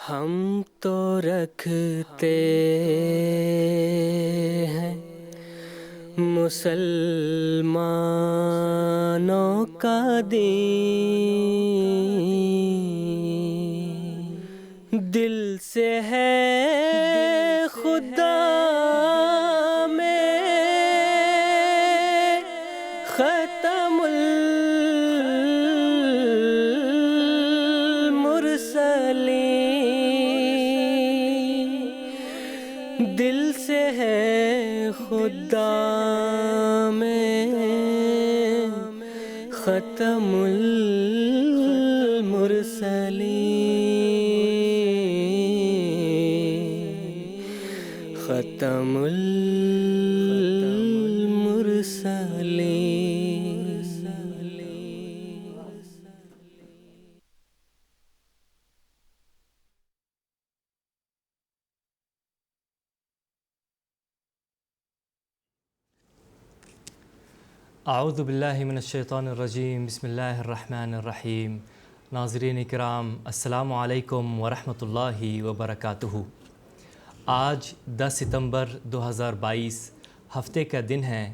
ہم تو رکھتے ہیں مسلمانوں کا دین، دل سے ہے خدا میں ختم المرسلین، دل سے ہے خدا میں ختم المرسلین، ختم المرسلین۔ اعوذ باللہ من الشیطان الرجیم، بسم اللہ الرحمن الرحیم۔ ناظرین کرام، السلام علیکم ورحمۃ اللہ وبرکاتہ۔ آج 10 ستمبر 2022 ہفتے کا دن ہے۔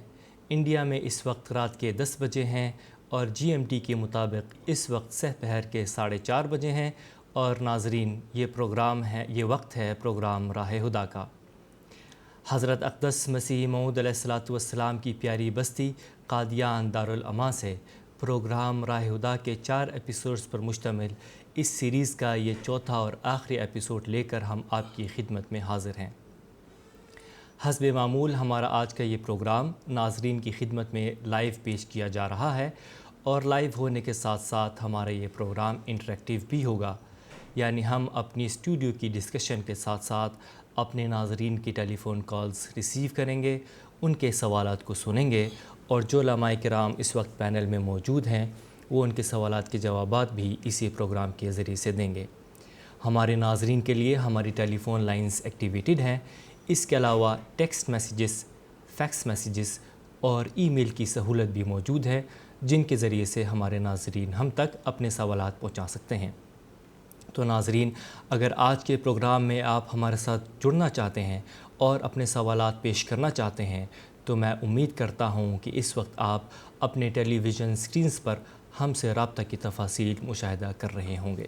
انڈیا میں اس وقت رات کے 10 بجے ہیں اور GMT کے مطابق اس وقت سہ پہر کے 4:30 بجے ہیں۔ اور ناظرین، یہ وقت ہے پروگرام راہ ہدیٰ کا۔ حضرت اقدس مسیح موعود علیہ السلام کی پیاری بستی قادیان دارالاماں سے پروگرام راہ ہدیٰ کے 4 ایپیسوڈز پر مشتمل اس سیریز کا یہ چوتھا اور آخری ایپیسوڈ لے کر ہم آپ کی خدمت میں حاضر ہیں۔ حسب معمول ہمارا آج کا یہ پروگرام ناظرین کی خدمت میں لائیو پیش کیا جا رہا ہے، اور لائیو ہونے کے ساتھ ساتھ ہمارا یہ پروگرام انٹریکٹیو بھی ہوگا، یعنی ہم اپنی اسٹوڈیو کی ڈسکشن کے ساتھ ساتھ اپنے ناظرین کی ٹیلی فون کالز ریسیو کریں گے، ان کے سوالات کو سنیں گے، اور جو علماء کرام اس وقت پینل میں موجود ہیں وہ ان کے سوالات کے جوابات بھی اسی پروگرام کے ذریعے سے دیں گے۔ ہمارے ناظرین کے لیے ہماری ٹیلی فون لائنز ایکٹیویٹڈ ہیں۔ اس کے علاوہ ٹیکسٹ میسیجز، فیکس میسیجز اور ای میل کی سہولت بھی موجود ہے، جن کے ذریعے سے ہمارے ناظرین ہم تک اپنے سوالات پہنچا سکتے ہیں۔ تو ناظرین، اگر آج کے پروگرام میں آپ ہمارے ساتھ جڑنا چاہتے ہیں اور اپنے سوالات پیش کرنا چاہتے ہیں تو میں امید کرتا ہوں کہ اس وقت آپ اپنے ٹیلی ویژن سکرینز پر ہم سے رابطہ کی تفاصیل مشاہدہ کر رہے ہوں گے۔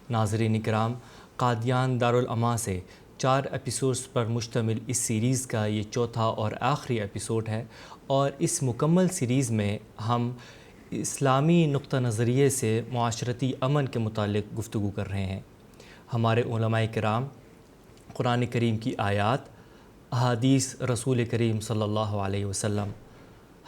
ناظرین کرام، قادیان دارالاماں سے 4 ایپیسوڈز پر مشتمل اس سیریز کا یہ چوتھا اور آخری ایپیسوڈ ہے، اور اس مکمل سیریز میں ہم اسلامی نقطہ نظریے سے معاشرتی امن کے متعلق گفتگو کر رہے ہیں۔ ہمارے علماء کرام قرآن کریم کی آیات، احادیث رسول کریم صلی اللہ علیہ وسلم،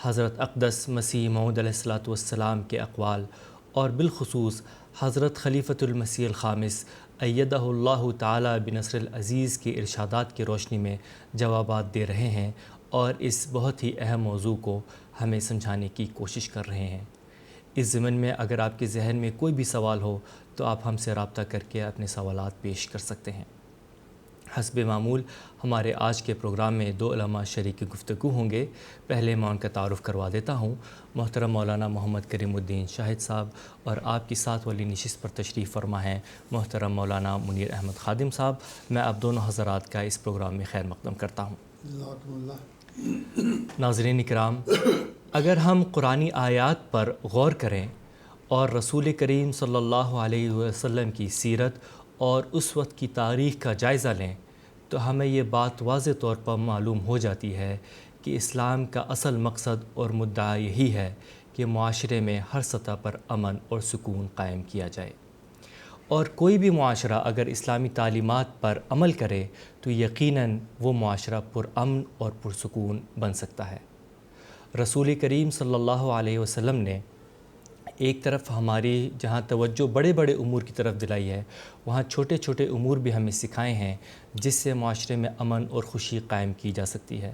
حضرت اقدس مسیح موعود علیہ السلام کے اقوال، اور بالخصوص حضرت خلیفۃ المسیح الخامس ایدہ اللہ تعالی بنصر العزیز کے ارشادات کی روشنی میں جوابات دے رہے ہیں، اور اس بہت ہی اہم موضوع کو ہمیں سمجھانے کی کوشش کر رہے ہیں۔ اس ضمن میں اگر آپ کے ذہن میں کوئی بھی سوال ہو تو آپ ہم سے رابطہ کر کے اپنے سوالات پیش کر سکتے ہیں۔ حسب معمول ہمارے آج کے پروگرام میں 2 علماء شریک گفتگو ہوں گے۔ پہلے میں ان کا تعارف کروا دیتا ہوں۔ محترم مولانا محمد کریم الدین شاہد صاحب، اور آپ کی ساتھ والی نشست پر تشریف فرما ہیں محترم مولانا منیر احمد خادم صاحب۔ میں آپ دونوں حضرات کا اس پروگرام میں خیر مقدم کرتا ہوں۔ ناظرین کرام، اگر ہم قرآنی آیات پر غور کریں اور رسول کریم صلی اللہ علیہ وسلم کی سیرت اور اس وقت کی تاریخ کا جائزہ لیں تو ہمیں یہ بات واضح طور پر معلوم ہو جاتی ہے کہ اسلام کا اصل مقصد اور مدعا یہی ہے کہ معاشرے میں ہر سطح پر امن اور سکون قائم کیا جائے، اور کوئی بھی معاشرہ اگر اسلامی تعلیمات پر عمل کرے تو یقیناً وہ معاشرہ پرامن اور پرسکون بن سکتا ہے۔ رسول کریم صلی اللہ علیہ وسلم نے ایک طرف ہماری جہاں توجہ بڑے بڑے امور کی طرف دلائی ہے، وہاں چھوٹے چھوٹے امور بھی ہمیں سکھائے ہیں جس سے معاشرے میں امن اور خوشی قائم کی جا سکتی ہے۔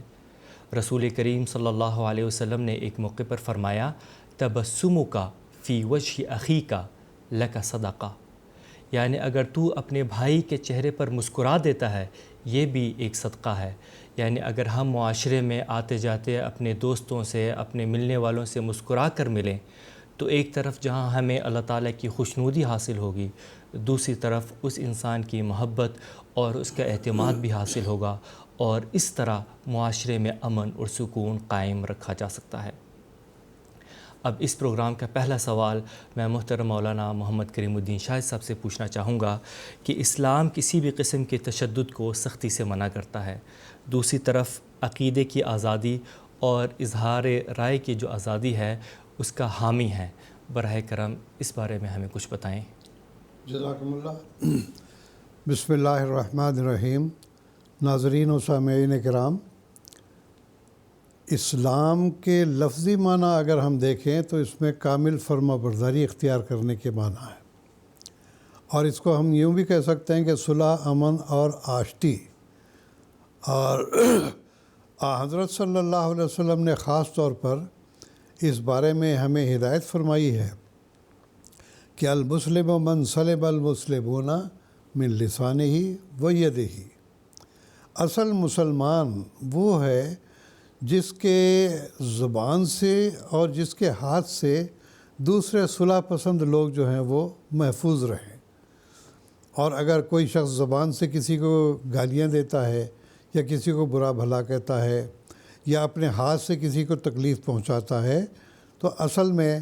رسول کریم صلی اللہ علیہ وسلم نے ایک موقع پر فرمایا، تبسمک فی وجہ اخیک لک صدقہ، یعنی اگر تو اپنے بھائی کے چہرے پر مسکرا دیتا ہے یہ بھی ایک صدقہ ہے۔ یعنی اگر ہم معاشرے میں آتے جاتے اپنے دوستوں سے، اپنے ملنے والوں سے مسکرا کر ملیں تو ایک طرف جہاں ہمیں اللہ تعالیٰ کی خوشنودی حاصل ہوگی، دوسری طرف اس انسان کی محبت اور اس کا اعتماد بھی حاصل ہوگا، اور اس طرح معاشرے میں امن اور سکون قائم رکھا جا سکتا ہے۔ اب اس پروگرام کا پہلا سوال میں محترم مولانا محمد کریم الدین شاہد صاحب سے پوچھنا چاہوں گا کہ اسلام کسی بھی قسم کے تشدد کو سختی سے منع کرتا ہے، دوسری طرف عقیدے کی آزادی اور اظہار رائے کی جو آزادی ہے اس کا حامی ہے۔ براہ کرم اس بارے میں ہمیں کچھ بتائیں۔ جزاکم اللہ۔ بسم اللہ الرحمن الرحیم۔ ناظرین و سامعین کرام، اسلام کے لفظی معنی اگر ہم دیکھیں تو اس میں کامل فرما برداری اختیار کرنے کے معنی ہے، اور اس کو ہم یوں بھی کہہ سکتے ہیں کہ صلح، امن اور آشتی۔ اور حضرت صلی اللہ علیہ وسلم نے خاص طور پر اس بارے میں ہمیں ہدایت فرمائی ہے کہ المسلم من سلم المسلمون من لسانہ و یدہ۔ اصل مسلمان وہ ہے جس کے زبان سے اور جس کے ہاتھ سے دوسرے صلح پسند لوگ جو ہیں وہ محفوظ رہیں۔ اور اگر کوئی شخص زبان سے کسی کو گالیاں دیتا ہے یا کسی کو برا بھلا کہتا ہے یا اپنے ہاتھ سے کسی کو تکلیف پہنچاتا ہے تو اصل میں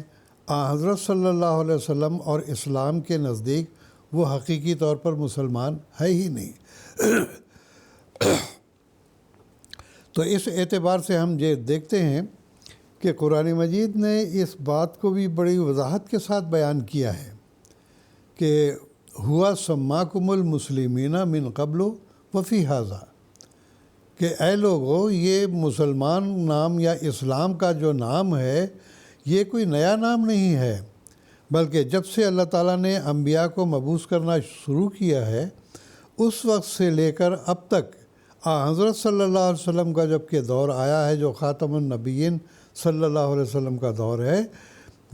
حضرت صلی اللہ علیہ وسلم اور اسلام کے نزدیک وہ حقیقی طور پر مسلمان ہے ہی نہیں۔ تو اس اعتبار سے ہم یہ دیکھتے ہیں کہ قرآن مجید نے اس بات کو بھی بڑی وضاحت کے ساتھ بیان کیا ہے کہ ہوا سماکم المسلمین من قبل وفی ھذا، کہ اے لوگو یہ مسلمان نام یا اسلام کا جو نام ہے یہ کوئی نیا نام نہیں ہے، بلکہ جب سے اللہ تعالیٰ نے انبیاء کو مبعوث کرنا شروع کیا ہے اس وقت سے لے کر اب تک حضرت صلی اللہ علیہ وسلم کا جب کہ دور آیا ہے جو خاتم النبیین صلی اللہ علیہ وسلم کا دور ہے،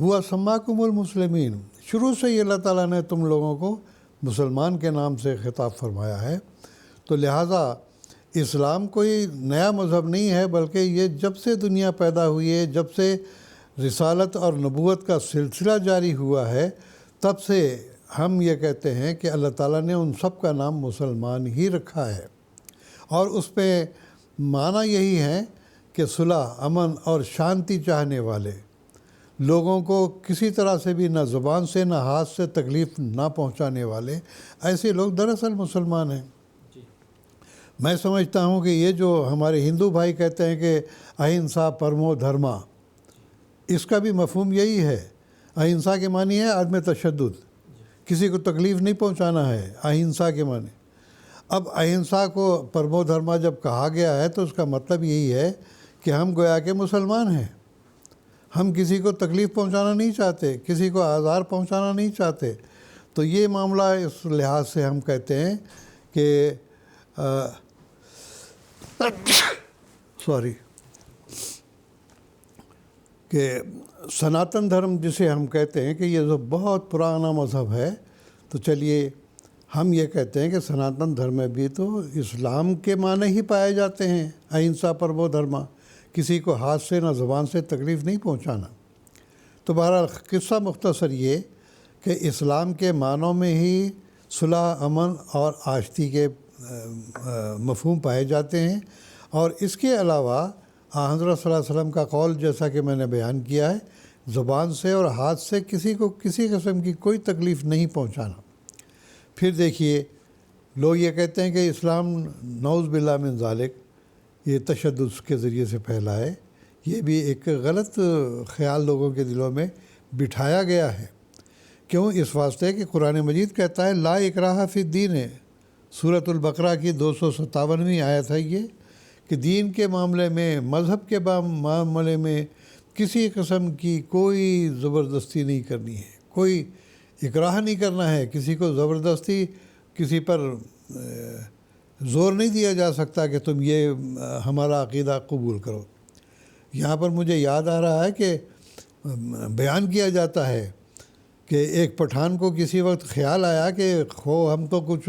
ہوا سماکم المسلمین، شروع سے ہی اللہ تعالیٰ نے تم لوگوں کو مسلمان کے نام سے خطاب فرمایا ہے۔ تو لہٰذا اسلام کوئی نیا مذہب نہیں ہے، بلکہ یہ جب سے دنیا پیدا ہوئی ہے، جب سے رسالت اور نبوت کا سلسلہ جاری ہوا ہے، تب سے ہم یہ کہتے ہیں کہ اللہ تعالیٰ نے ان سب کا نام مسلمان ہی رکھا ہے، اور اس پہ معنی یہی ہے کہ صلح، امن اور شانتی چاہنے والے لوگوں کو کسی طرح سے بھی نہ زبان سے نہ ہاتھ سے تکلیف نہ پہنچانے والے ایسے لوگ دراصل مسلمان ہیں۔ میں سمجھتا ہوں کہ یہ جو ہمارے ہندو بھائی کہتے ہیں کہ اہنسا پرمو دھرما، اس کا بھی مفہوم یہی ہے۔ اہنسا کے معنی ہے عدم تشدد، کسی کو تکلیف نہیں پہنچانا ہے اہنسا کے معنی۔ اب اہنسا کو پرمو دھرما جب کہا گیا ہے تو اس کا مطلب یہی ہے کہ ہم گویا کہ مسلمان ہیں، ہم کسی کو تکلیف پہنچانا نہیں چاہتے، کسی کو آزار پہنچانا نہیں چاہتے۔ تو یہ معاملہ اس لحاظ سے ہم کہتے ہیں کہ کہ سناتن دھرم جسے ہم کہتے ہیں کہ یہ جو بہت پرانا مذہب ہے، تو چلیے ہم یہ کہتے ہیں کہ سناتن دھرم میں بھی تو اسلام کے معنی ہی پائے جاتے ہیں، اہنسا پرمو دھرما، کسی کو ہاتھ سے نہ زبان سے تکلیف نہیں پہنچانا۔ تو بہرحال قصہ مختصر یہ کہ اسلام کے معنوں میں ہی صلح، امن اور آشتی کے مفہوم پائے جاتے ہیں، اور اس کے علاوہ حضرت صلی اللہ علیہ وسلم کا قول جیسا کہ میں نے بیان کیا ہے، زبان سے اور ہاتھ سے کسی کو کسی قسم کی کوئی تکلیف نہیں پہنچانا۔ پھر دیکھیے لوگ یہ کہتے ہیں کہ اسلام نعوذ باللہ من ذالک یہ تشدد کے ذریعے سے پھیلا ہے، یہ بھی ایک غلط خیال لوگوں کے دلوں میں بٹھایا گیا ہے۔ کیوں؟ اس واسطے کہ قرآن مجید کہتا ہے لا اکراہ فی الدین ہے، سورۃ البقرہ کی 257ویں آیت ہے یہ، کہ دین کے معاملے میں، مذہب کے معاملے میں کسی قسم کی کوئی زبردستی نہیں کرنی ہے، کوئی اکراہ نہیں کرنا ہے، کسی کو زبردستی کسی پر زور نہیں دیا جا سکتا کہ تم یہ ہمارا عقیدہ قبول کرو۔ یہاں پر مجھے یاد آ رہا ہے کہ بیان کیا جاتا ہے کہ ایک پٹھان کو کسی وقت خیال آیا کہ ہم تو کچھ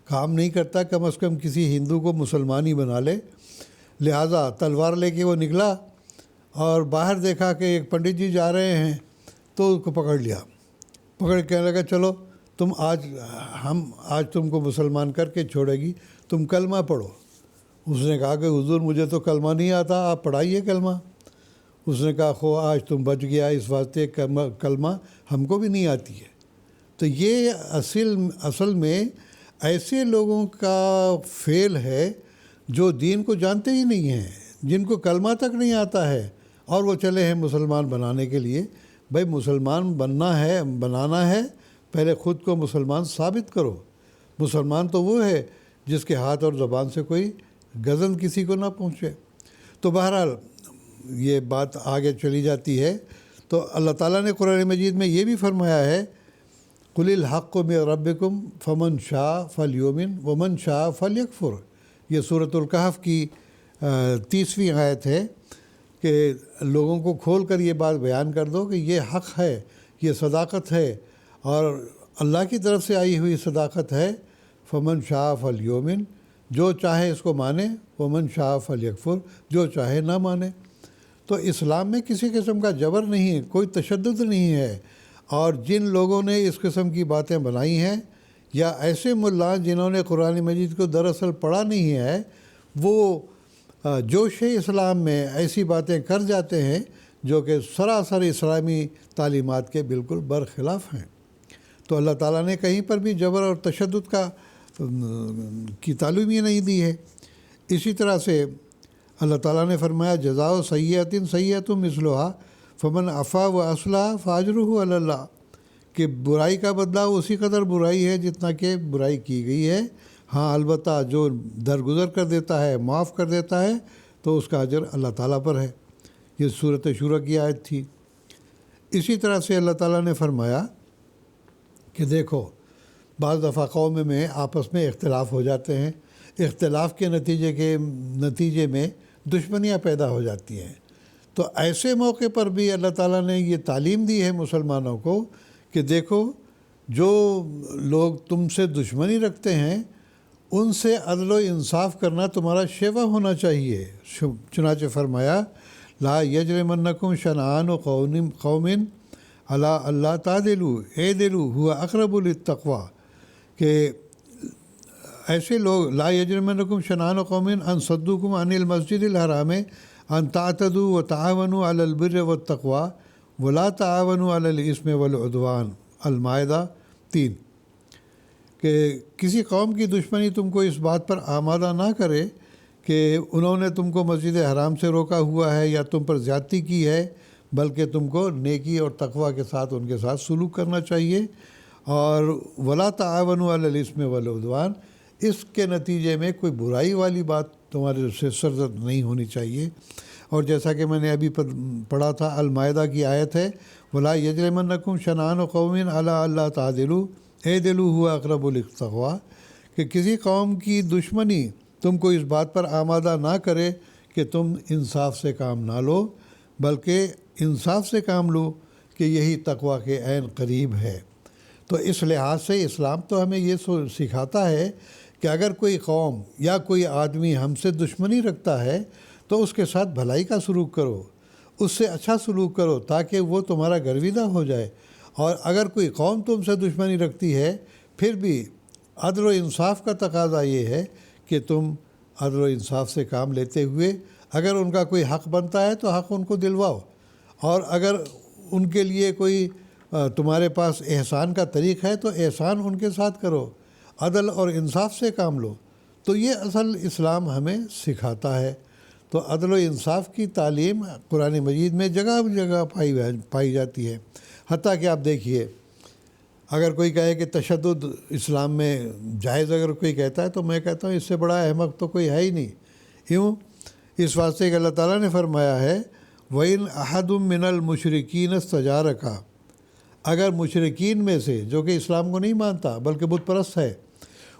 کام نہیں کرتا، کم از کم کسی ہندو کو مسلمان ہی بنا لے، لہٰذا تلوار لے کے وہ نکلا اور باہر دیکھا کہ ایک پنڈت جی جا رہے ہیں، تو اس کو پکڑ لیا، پکڑ کے کہنے لگا چلو تم آج تم کو مسلمان کر کے چھوڑے گی، تم کلمہ پڑھو۔ اس نے کہا کہ حضور مجھے تو کلمہ نہیں آتا، آپ پڑھائیے کلمہ۔ اس نے کہا خو آج تم بچ گیا، اس واسطے کلمہ ہم کو بھی نہیں آتی ہے۔ تو یہ اصل میں ایسے لوگوں کا فعل ہے جو دین کو جانتے ہی نہیں ہیں، جن کو کلمہ تک نہیں آتا ہے، اور وہ چلے ہیں مسلمان بنانے کے لیے۔ بھائی مسلمان بنانا ہے، پہلے خود کو مسلمان ثابت کرو۔ مسلمان تو وہ ہے جس کے ہاتھ اور زبان سے کوئی غضن کسی کو نہ پہنچے۔ تو بہرحال یہ بات آگے چلی جاتی ہے۔ تو اللہ تعالیٰ نے قرآن مجید میں یہ بھی فرمایا ہے قُلِ الْحَقُّ مِن رَبِّكُمْ فَمَنْ شَاءَ فَلْيُؤْمِنْ وَمَنْ شَاءَ فَلْيَكْفُرْ۔ یہ سورۃ الکہف کی 30ویں آیت ہے کہ لوگوں کو کھول کر یہ بات بیان کر دو کہ یہ حق ہے، یہ صداقت ہے، اور اللہ کی طرف سے آئی ہوئی صداقت ہے۔ فَمَنْ شَاءَ فَلْيُؤْمِنْ، جو چاہے اس کو مانے، وَمَنْ شَاءَ فَلْيَكْفُرْ، جو چاہے نہ مانے۔ تو اسلام میں کسی قسم کا جبر نہیں ہے، کوئی تشدد نہیں ہے، اور جن لوگوں نے اس قسم کی باتیں بنائی ہیں، یا ایسے ملا جنہوں نے قرآن مجید کو دراصل پڑھا نہیں ہے، وہ جوش اسلام میں ایسی باتیں کر جاتے ہیں جو کہ سراسر اسلامی تعلیمات کے بالکل برخلاف ہیں۔ تو اللہ تعالیٰ نے کہیں پر بھی جبر اور تشدد کی تعلیم ہی نہیں دی ہے۔ اسی طرح سے اللہ تعالیٰ نے فرمایا جزاء سیئۃ سیئۃ مثلھا فمن عفا و اصلح فاجرہ علی اللہ، کہ برائی کا بدلہ اسی قدر برائی ہے جتنا کہ برائی کی گئی ہے، ہاں البتہ جو درگزر کر دیتا ہے، معاف کر دیتا ہے، تو اس کا اجر اللہ تعالیٰ پر ہے۔ یہ سورۃ شورى کی آیت تھی۔ اسی طرح سے اللہ تعالیٰ نے فرمایا کہ دیکھو بعض دفعہ قوم میں آپس میں اختلاف ہو جاتے ہیں، اختلاف کے نتیجے میں دشمنیاں پیدا ہو جاتی ہیں۔ تو ایسے موقع پر بھی اللہ تعالیٰ نے یہ تعلیم دی ہے مسلمانوں کو کہ دیکھو جو لوگ تم سے دشمنی رکھتے ہیں ان سے عدل و انصاف کرنا تمہارا شیوا ہونا چاہیے۔ چنانچہ فرمایا لا یجرمنکم شنآن قوم علی اللہ تعدلوا اعدلوا هو اقرب للتقوی، کہ ایسے لوگ لا یجرمنکم شنآن قوم ان صدوکم عن المسجد الحرام ان تعتدوا وتعاونوا علی البر والتقوی ولا تعاونوا علی الاثم والعدوان، المائدہ 3۔ کہ کسی قوم کی دشمنی تم کو اس بات پر آمادہ نہ کرے کہ انہوں نے تم کو مسجد حرام سے روکا ہوا ہے یا تم پر زیادتی کی ہے، بلکہ تم کو نیکی اور تقوی کے ساتھ ان کے ساتھ سلوک کرنا چاہیے۔ اور ولا تعاونوا علی الاثم والعدوان، اس کے نتیجے میں کوئی برائی والی بات تمہارے سے سرزد نہیں ہونی چاہیے۔ اور جیسا کہ میں نے ابھی پڑھا تھا المائدہ کی آیت ہے ولا یجرمنکم شنآن قوم علی اللہ تعدلوا اعدلوا هو اقرب للتقوی، کہ کسی قوم کی دشمنی تم کو اس بات پر آمادہ نہ کرے کہ تم انصاف سے کام نہ لو، بلکہ انصاف سے کام لو کہ یہی تقوی کے عین قریب ہے۔ تو اس لحاظ سے اسلام تو ہمیں یہ سکھاتا ہے کہ اگر کوئی قوم یا کوئی آدمی ہم سے دشمنی رکھتا ہے تو اس کے ساتھ بھلائی کا سلوک کرو، اس سے اچھا سلوک کرو تاکہ وہ تمہارا گرویدہ ہو جائے۔ اور اگر کوئی قوم تم سے دشمنی رکھتی ہے پھر بھی عدل و انصاف کا تقاضا یہ ہے کہ تم عدل و انصاف سے کام لیتے ہوئے اگر ان کا کوئی حق بنتا ہے تو حق ان کو دلواؤ، اور اگر ان کے لیے کوئی تمہارے پاس احسان کا طریق ہے تو احسان ان کے ساتھ کرو، عدل اور انصاف سے کام لو۔ تو یہ اصل اسلام ہمیں سکھاتا ہے۔ تو عدل و انصاف کی تعلیم قرآن مجید میں جگہ جگہ پائی جاتی ہے۔ حتیٰ کہ آپ دیکھیے اگر کوئی کہے کہ تشدد اسلام میں جائز، اگر کوئی کہتا ہے تو میں کہتا ہوں اس سے بڑا احمق تو کوئی ہے ہی نہیں۔ کیوں؟ اس واسطے کہ اللہ تعالیٰ نے فرمایا ہے وَإِنْ أَحَدٌ مِّنَ الْمُشْرِكِينَ اسْتَجَارَكَ، اگر مشرکین میں سے جو کہ اسلام کو نہیں مانتا بلکہ بت پرست ہے،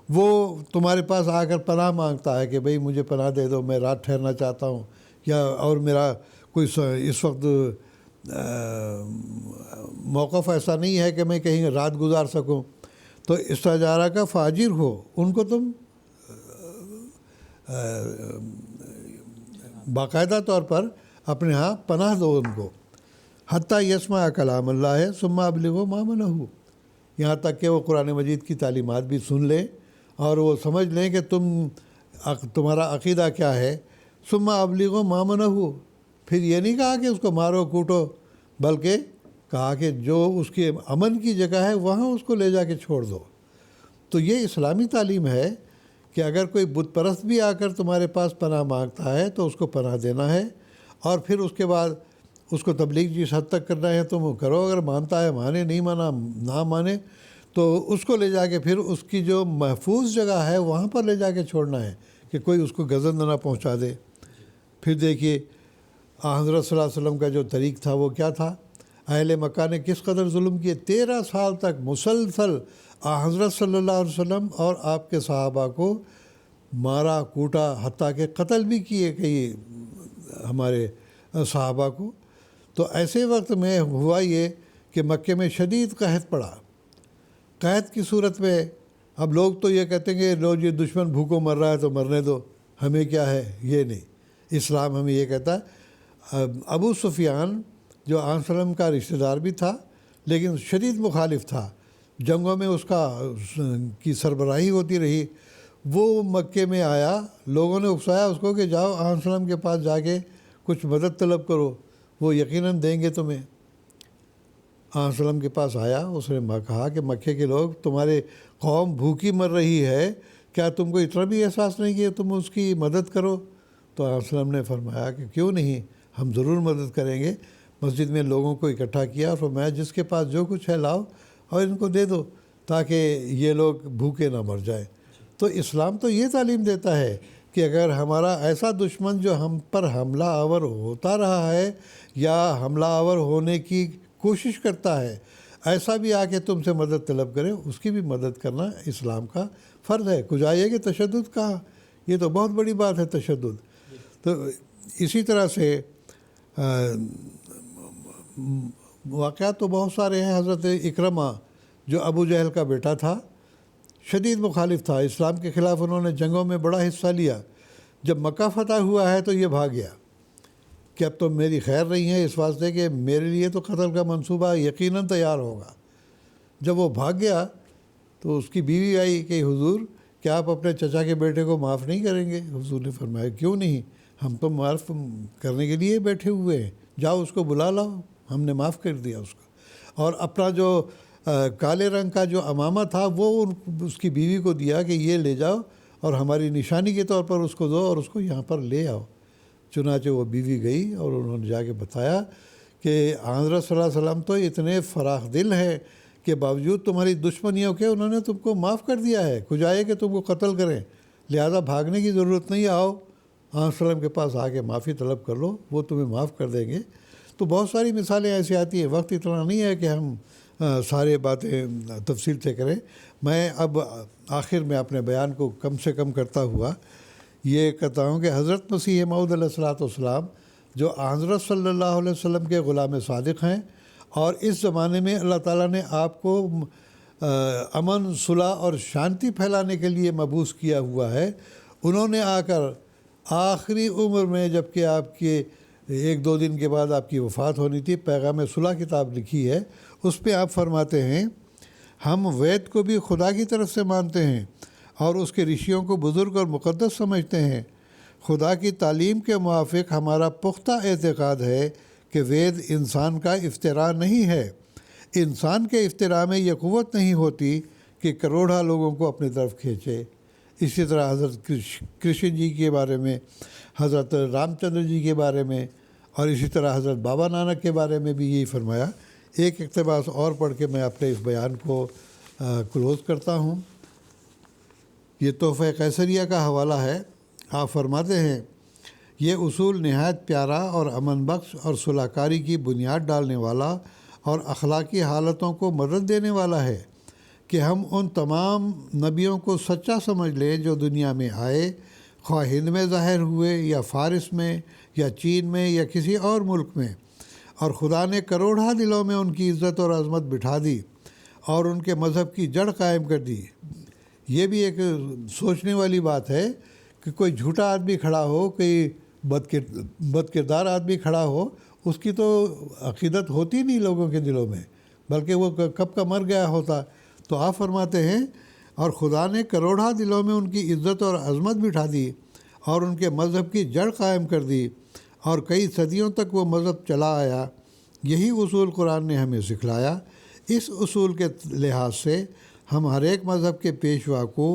وہ تمہارے پاس آ کر پناہ مانگتا ہے کہ بھئی مجھے پناہ دے دو، میں رات ٹھہرنا چاہتا ہوں، یا اور میرا کوئی اس وقت موقف ایسا نہیں ہے کہ میں کہیں رات گزار سکوں، تو استجارہ کا فاجر ہو، ان کو تم باقاعدہ طور پر اپنے ہاں پناہ دو ان کو۔ حتیٰ یسمع کلام اللہ ہے ثم ابلغوا ما منہ، یہاں تک کہ وہ قرآن مجید کی تعلیمات بھی سن لیں اور وہ سمجھ لیں کہ تمہارا عقیدہ کیا ہے۔ ثم ابلغوا ما منہ، پھر یہ نہیں کہا کہ اس کو مارو کوٹو، بلکہ کہا کہ جو اس کے امن کی جگہ ہے وہاں اس کو لے جا کے چھوڑ دو۔ تو یہ اسلامی تعلیم ہے کہ اگر کوئی بت پرست بھی آ کر تمہارے پاس پناہ مانگتا ہے تو اس کو پناہ دینا ہے، اور پھر اس کے بعد اس کو تبلیغ جس حد تک کرنا ہے تم کرو، اگر مانتا ہے مانے، نہیں مانا نہ مانے، تو اس کو لے جا کے پھر اس کی جو محفوظ جگہ ہے وہاں پر لے جا کے چھوڑنا ہے کہ کوئی اس کو گزند نہ پہنچا دے۔ پھر دیکھیے حضرت صلی اللہ علیہ وسلم کا جو طریق تھا وہ کیا تھا، اہل مکہ نے کس قدر ظلم کیے، 13 سال تک مسلسل حضرت صلی اللہ علیہ وسلم اور آپ کے صحابہ کو مارا کوٹا، حتیٰ کہ قتل بھی کیے کئی ہمارے صحابہ کو۔ تو ایسے وقت میں ہوا یہ کہ مکے میں شدید قحط پڑا۔ قحط کی صورت میں اب لوگ تو یہ کہتے ہیں کہ لو یہ دشمن بھوکوں مر رہا ہے تو مرنے دو، ہمیں کیا ہے، یہ نہیں، اسلام ہمیں یہ کہتا ہے۔ ابو سفیان جو آن وسلم کا رشتہ دار بھی تھا لیکن شدید مخالف تھا، جنگوں میں اس کی سربراہی ہوتی رہی، وہ مکے میں آیا، لوگوں نے اکسایا اس کو کہ جاؤ آن وسلم کے پاس جا کے کچھ مدد طلب کرو، وہ یقیناً دیں گے تمہیں۔ آن وسلم کے پاس آیا، اس نے کہا کہ مکے کے لوگ، تمہارے قوم بھوکی مر رہی ہے، کیا تم کو اتنا بھی احساس نہیں کہ تم اس کی مدد کرو؟ تو آن وسلم نے فرمایا کہ کیوں نہیں، ہم ضرور مدد کریں گے۔ مسجد میں لوگوں کو اکٹھا کیا اور فرمایا جس کے پاس جو کچھ ہے لاؤ اور ان کو دے دو تاکہ یہ لوگ بھوکے نہ مر جائیں۔ تو اسلام تو یہ تعلیم دیتا ہے کہ اگر ہمارا ایسا دشمن جو ہم پر حملہ آور ہوتا رہا ہے یا حملہ آور ہونے کی کوشش کرتا ہے، ایسا بھی آ کے تم سے مدد طلب کرے، اس کی بھی مدد کرنا اسلام کا فرض ہے۔ کچھ آئیے کہ تشدد کہا، یہ تو بہت بڑی بات ہے تشدد۔ تو اسی طرح سے واقعات تو بہت سارے ہیں۔ حضرت اکرمہ جو ابو جہل کا بیٹا تھا، شدید مخالف تھا، اسلام کے خلاف انہوں نے جنگوں میں بڑا حصہ لیا۔ جب مکہ فتح ہوا ہے تو یہ بھاگ گیا کہ اب تو میری خیر نہیں ہے، اس واسطے کہ میرے لیے تو قتل کا منصوبہ یقیناً تیار ہوگا۔ جب وہ بھاگ گیا تو اس کی بیوی آئی کہ حضور کیا آپ اپنے چچا کے بیٹے کو معاف نہیں کریں گے؟ حضور نے فرمایا کیوں نہیں، ہم تو معاف کرنے کے لیے بیٹھے ہوئے ہیں، جاؤ اس کو بلا لاؤ، ہم نے معاف کر دیا اس کو۔ اور اپنا جو کالے رنگ کا جو عمامہ تھا وہ اس کی بیوی کو دیا کہ یہ لے جاؤ اور ہماری نشانی کے طور پر اس کو دو اور اس کو یہاں پر لے آؤ۔ چنانچہ وہ بیوی گئی اور انہوں نے جا کے بتایا کہ حضرت صلی اللہ علیہ وسلم تو اتنے فراخ دل ہیں کہ باوجود تمہاری دشمنیوں کے انہوں نے تم کو معاف کر دیا ہے، کچھ آئے کہ تم کو قتل کریں، لہذا بھاگنے کی ضرورت نہیں، آؤ آن وسلم کے پاس آ کے معافی طلب کر لو، وہ تمہیں معاف کر دیں گے۔ تو بہت ساری مثالیں ایسی آتی ہیں، وقت اتنا نہیں ہے کہ ہم سارے باتیں تفصیل سے کریں۔ میں اب آخر میں اپنے بیان کو کم سے کم کرتا ہوا یہ کہتا ہوں کہ حضرت مسیح موعود علیہ الصلوۃ والسلام جو حضرت صلی اللہ علیہ وسلم کے غلام صادق ہیں، اور اس زمانے میں اللہ تعالیٰ نے آپ کو امن، صلح اور شانتی پھیلانے کے لیے مبعوث کیا ہوا ہے۔ انہوں نے آ کر آخری عمر میں، جب کہ آپ کے 1-2 دن کے بعد آپ کی وفات ہونی تھی، پیغام صلح کتاب لکھی ہے، اس پہ آپ فرماتے ہیں ہم وید کو بھی خدا کی طرف سے مانتے ہیں اور اس کے رشیوں کو بزرگ اور مقدس سمجھتے ہیں۔ خدا کی تعلیم کے موافق ہمارا پختہ اعتقاد ہے کہ وید انسان کا افتراء نہیں ہے۔ انسان کے افتراء میں یہ قوت نہیں ہوتی کہ کروڑا لوگوں کو اپنی طرف کھینچے۔ اسی طرح حضرت کرشن جی کے بارے میں، حضرت رام چندر جی کے بارے میں، اور اسی طرح حضرت بابا نانک کے بارے میں بھی یہی فرمایا۔ ایک اقتباس اور پڑھ کے میں اپنے اس بیان کو کلوز کرتا ہوں۔ یہ تحفہ قیصریہ کا حوالہ ہے۔ آپ فرماتے ہیں یہ اصول نہایت پیارا اور امن بخش اور صلح کاری کی بنیاد ڈالنے والا اور اخلاقی حالتوں کو مدد دینے والا ہے کہ ہم ان تمام نبیوں کو سچا سمجھ لیں جو دنیا میں آئے، خواہ ہند میں ظاہر ہوئے یا فارس میں یا چین میں یا کسی اور ملک میں، اور خدا نے کروڑا دلوں میں ان کی عزت اور عظمت بٹھا دی اور ان کے مذہب کی جڑ قائم کر دی۔ یہ بھی ایک سوچنے والی بات ہے کہ کوئی جھوٹا آدمی کھڑا ہو، کوئی بد کردار آدمی کھڑا ہو، اس کی تو عقیدت ہوتی نہیں لوگوں کے دلوں میں، بلکہ وہ کب کا مر گیا ہوتا۔ تو آپ فرماتے ہیں اور خدا نے کروڑا دلوں میں ان کی عزت اور عظمت بٹھا دی اور ان کے مذہب کی جڑ قائم کر دی، اور کئی صدیوں تک وہ مذہب چلا آیا۔ یہی اصول قرآن نے ہمیں سکھلایا۔ اس اصول کے لحاظ سے ہم ہر ایک مذہب کے پیشوا کو،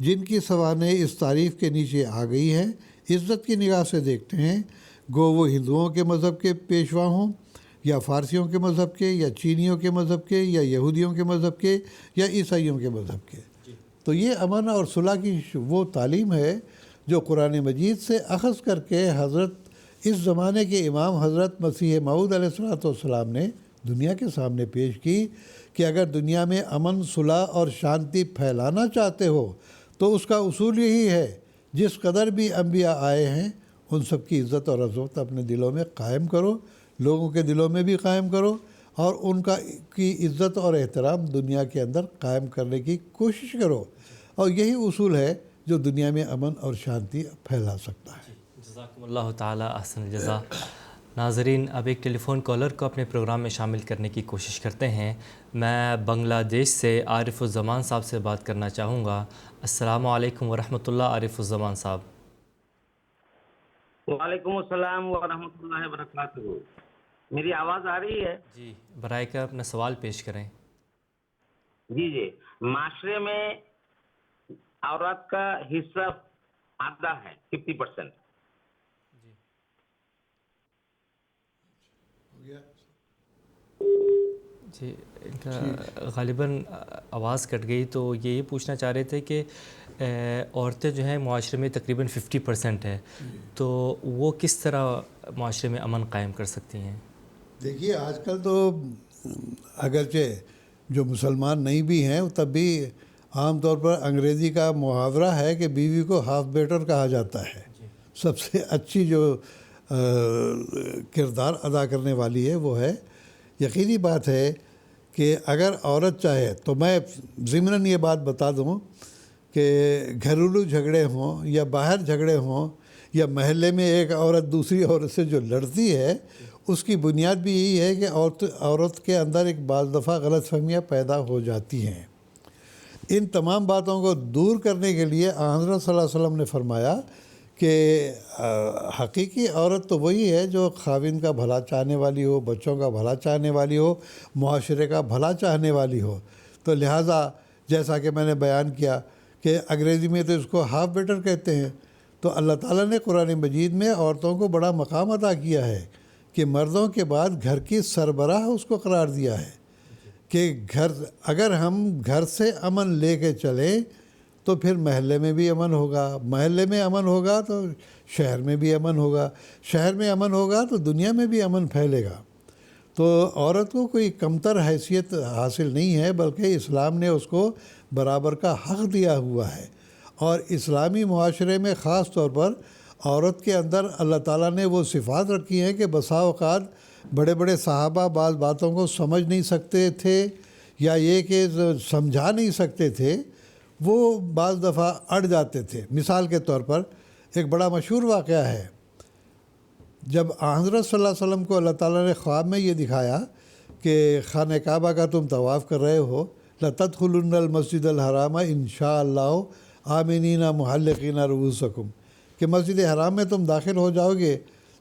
جن کی سوانح اس تعریف کے نیچے آ گئی ہے، عزت کی نگاہ سے دیکھتے ہیں، گو وہ ہندوؤں کے مذہب کے پیشوا ہوں، یا فارسیوں کے مذہب کے، یا چینیوں کے مذہب کے، یا یہودیوں کے مذہب کے، یا عیسائیوں کے مذہب کے۔ تو یہ امن اور صلح کی وہ تعلیم ہے جو قرآن مجید سے اخذ کر کے حضرت اس زمانے کے امام حضرت مسیح موعود علیہ الصلوۃ والسلام نے دنیا کے سامنے پیش کی کہ اگر دنیا میں امن، صلح اور شانتی پھیلانا چاہتے ہو تو اس کا اصول یہی ہے، جس قدر بھی انبیاء آئے ہیں ان سب کی عزت اور عظمت اپنے دلوں میں قائم کرو، لوگوں کے دلوں میں بھی قائم کرو، اور ان کی عزت اور احترام دنیا کے اندر قائم کرنے کی کوشش کرو، اور یہی اصول ہے جو دنیا میں امن اور شانتی پھیلا سکتا ہے۔ جزاکم اللہ تعالی احسن الجزا۔ ناظرین، اب ایک ٹیلی فون کالر کو اپنے پروگرام میں شامل کرنے کی کوشش کرتے ہیں۔ میں بنگلہ دیش سے عارف الزمان صاحب سے بات کرنا چاہوں گا۔ السلام علیکم ورحمۃ اللہ عارف الزمان صاحب۔ وعلیکم السلام ورحمۃ اللہ وبرکاتہ۔ میری آواز آ رہی ہے؟ جی، برائے کر اپنا سوال پیش کریں۔ جی، معاشرے میں عورت کا حصہ آدھا ہے، 50%۔ جی، ان کا غالباً آواز کٹ گئی، تو یہ پوچھنا چاہ رہے تھے کہ عورتیں جو ہیں معاشرے میں تقریباً 50% ہے، تو وہ کس طرح معاشرے میں امن قائم کر سکتی ہیں؟ دیکھیے، آج کل تو اگرچہ جو مسلمان نہیں بھی ہیں تب بھی عام طور پر انگریزی کا محاورہ ہے کہ بیوی کو ہاف بیٹر کہا جاتا ہے۔ سب سے اچھی جو کردار ادا کرنے والی ہے وہ ہے۔ یقینی بات ہے کہ اگر عورت چاہے تو میں ضمناً یہ بات بتا دوں کہ گھریلو جھگڑے ہوں یا باہر جھگڑے ہوں یا محلے میں ایک عورت دوسری عورت سے جو لڑتی ہے، اس کی بنیاد بھی یہی ہے کہ عورت کے اندر ایک بعض دفعہ غلط فہمیاں پیدا ہو جاتی ہیں۔ ان تمام باتوں کو دور کرنے کے لیے حضرت صلی اللہ علیہ وسلم نے فرمایا کہ حقیقی عورت تو وہی ہے جو خاوند کا بھلا چاہنے والی ہو، بچوں کا بھلا چاہنے والی ہو، معاشرے کا بھلا چاہنے والی ہو۔ تو لہٰذا جیسا کہ میں نے بیان کیا کہ انگریزی میں تو اس کو ہاف بیٹر کہتے ہیں، تو اللہ تعالیٰ نے قرآن مجید میں عورتوں کو بڑا مقام عطا کیا ہے کہ مردوں کے بعد گھر کی سربراہ اس کو قرار دیا ہے کہ اگر ہم گھر سے امن لے کے چلیں تو پھر محلے میں بھی امن ہوگا، محلے میں امن ہوگا تو شہر میں بھی امن ہوگا، شہر میں امن ہوگا تو دنیا میں بھی امن پھیلے گا۔ تو عورت کو کوئی کمتر حیثیت حاصل نہیں ہے، بلکہ اسلام نے اس کو برابر کا حق دیا ہوا ہے، اور اسلامی معاشرے میں خاص طور پر عورت کے اندر اللہ تعالیٰ نے وہ صفات رکھی ہیں کہ بسا اوقات بڑے بڑے صحابہ بعض باتوں کو سمجھ نہیں سکتے تھے یا یہ کہ سمجھا نہیں سکتے تھے، وہ بعض دفعہ اڑ جاتے تھے۔ مثال کے طور پر ایک بڑا مشہور واقعہ ہے، جب حضرت صلی اللہ علیہ وسلم کو اللہ تعالیٰ نے خواب میں یہ دکھایا کہ خانہ کعبہ کا تم طواف کر رہے ہو، لَتَدْخُلُنَّ الْمَسْجِدَ الْحَرَامَ إِنْ شَاءَ اللَّهُ آمِنِينَ مُحَلِّقِينَ رُؤُوسَكُمْ، کہ مسجد حرام میں تم داخل ہو جاؤ گے۔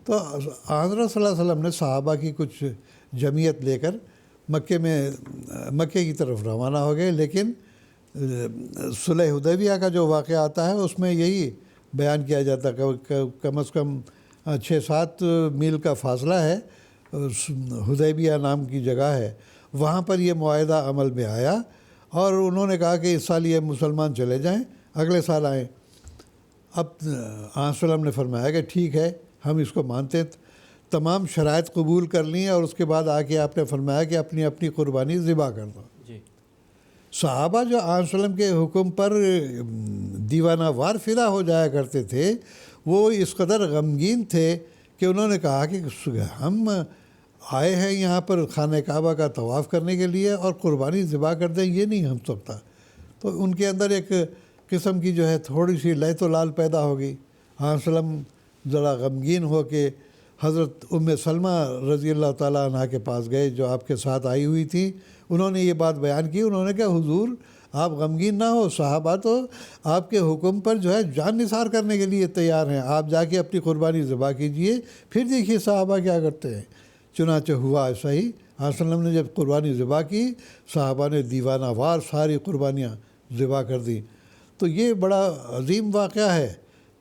تو حضرت صلی اللہ علیہ وسلم نے صحابہ کی کچھ جمعیت لے کر مکے کی طرف روانہ ہو گئے، لیکن صلح حدیبیہ کا جو واقعہ آتا ہے اس میں یہی بیان کیا جاتا ہے، کم از کم 6-7 میل کا فاصلہ ہے، حدیبیہ نام کی جگہ ہے، وہاں پر یہ معاہدہ عمل میں آیا، اور انہوں نے کہا کہ اس سال یہ مسلمان چلے جائیں، اگلے سال آئیں۔ اب وسلم نے فرمایا کہ ٹھیک ہے، ہم اس کو مانتے ہیں، تمام شرائط قبول کر لیں، اور اس کے بعد آ کے آپ نے فرمایا کہ اپنی اپنی قربانی ذبح کر دو۔ صحابہ جو وسلم کے حکم پر دیوانہ وار فدا ہو جایا کرتے تھے، وہ اس قدر غمگین تھے کہ انہوں نے کہا کہ ہم آئے ہیں یہاں پر خانہ کعبہ کا طواف کرنے کے لیے اور قربانی ذبح کر دیں، یہ نہیں ہم سکتا۔ تو ان کے اندر ایک قسم کی جو ہے تھوڑی سی لہت و لال پیدا ہوگی۔ وسلم ذرا غمگین ہو کے حضرت سلمہ رضی اللہ تعالیٰ عنہ کے پاس گئے جو آپ کے ساتھ آئی ہوئی تھی. انہوں نے یہ بات بیان کی. انہوں نے کہا حضور آپ غمگین نہ ہو, صحابہ تو آپ کے حکم پر جو ہے جان نثار کرنے کے لیے تیار ہیں, آپ جا کے اپنی قربانی ذبح کیجئے, پھر دیکھیے صحابہ کیا کرتے ہیں. چنانچہ ہوا ایسا ہی. آپ صلی اللہ علیہ وسلم نے جب قربانی ذبح کی, صحابہ نے دیوانہ وار ساری قربانیاں ذبح کر دیں. تو یہ بڑا عظیم واقعہ ہے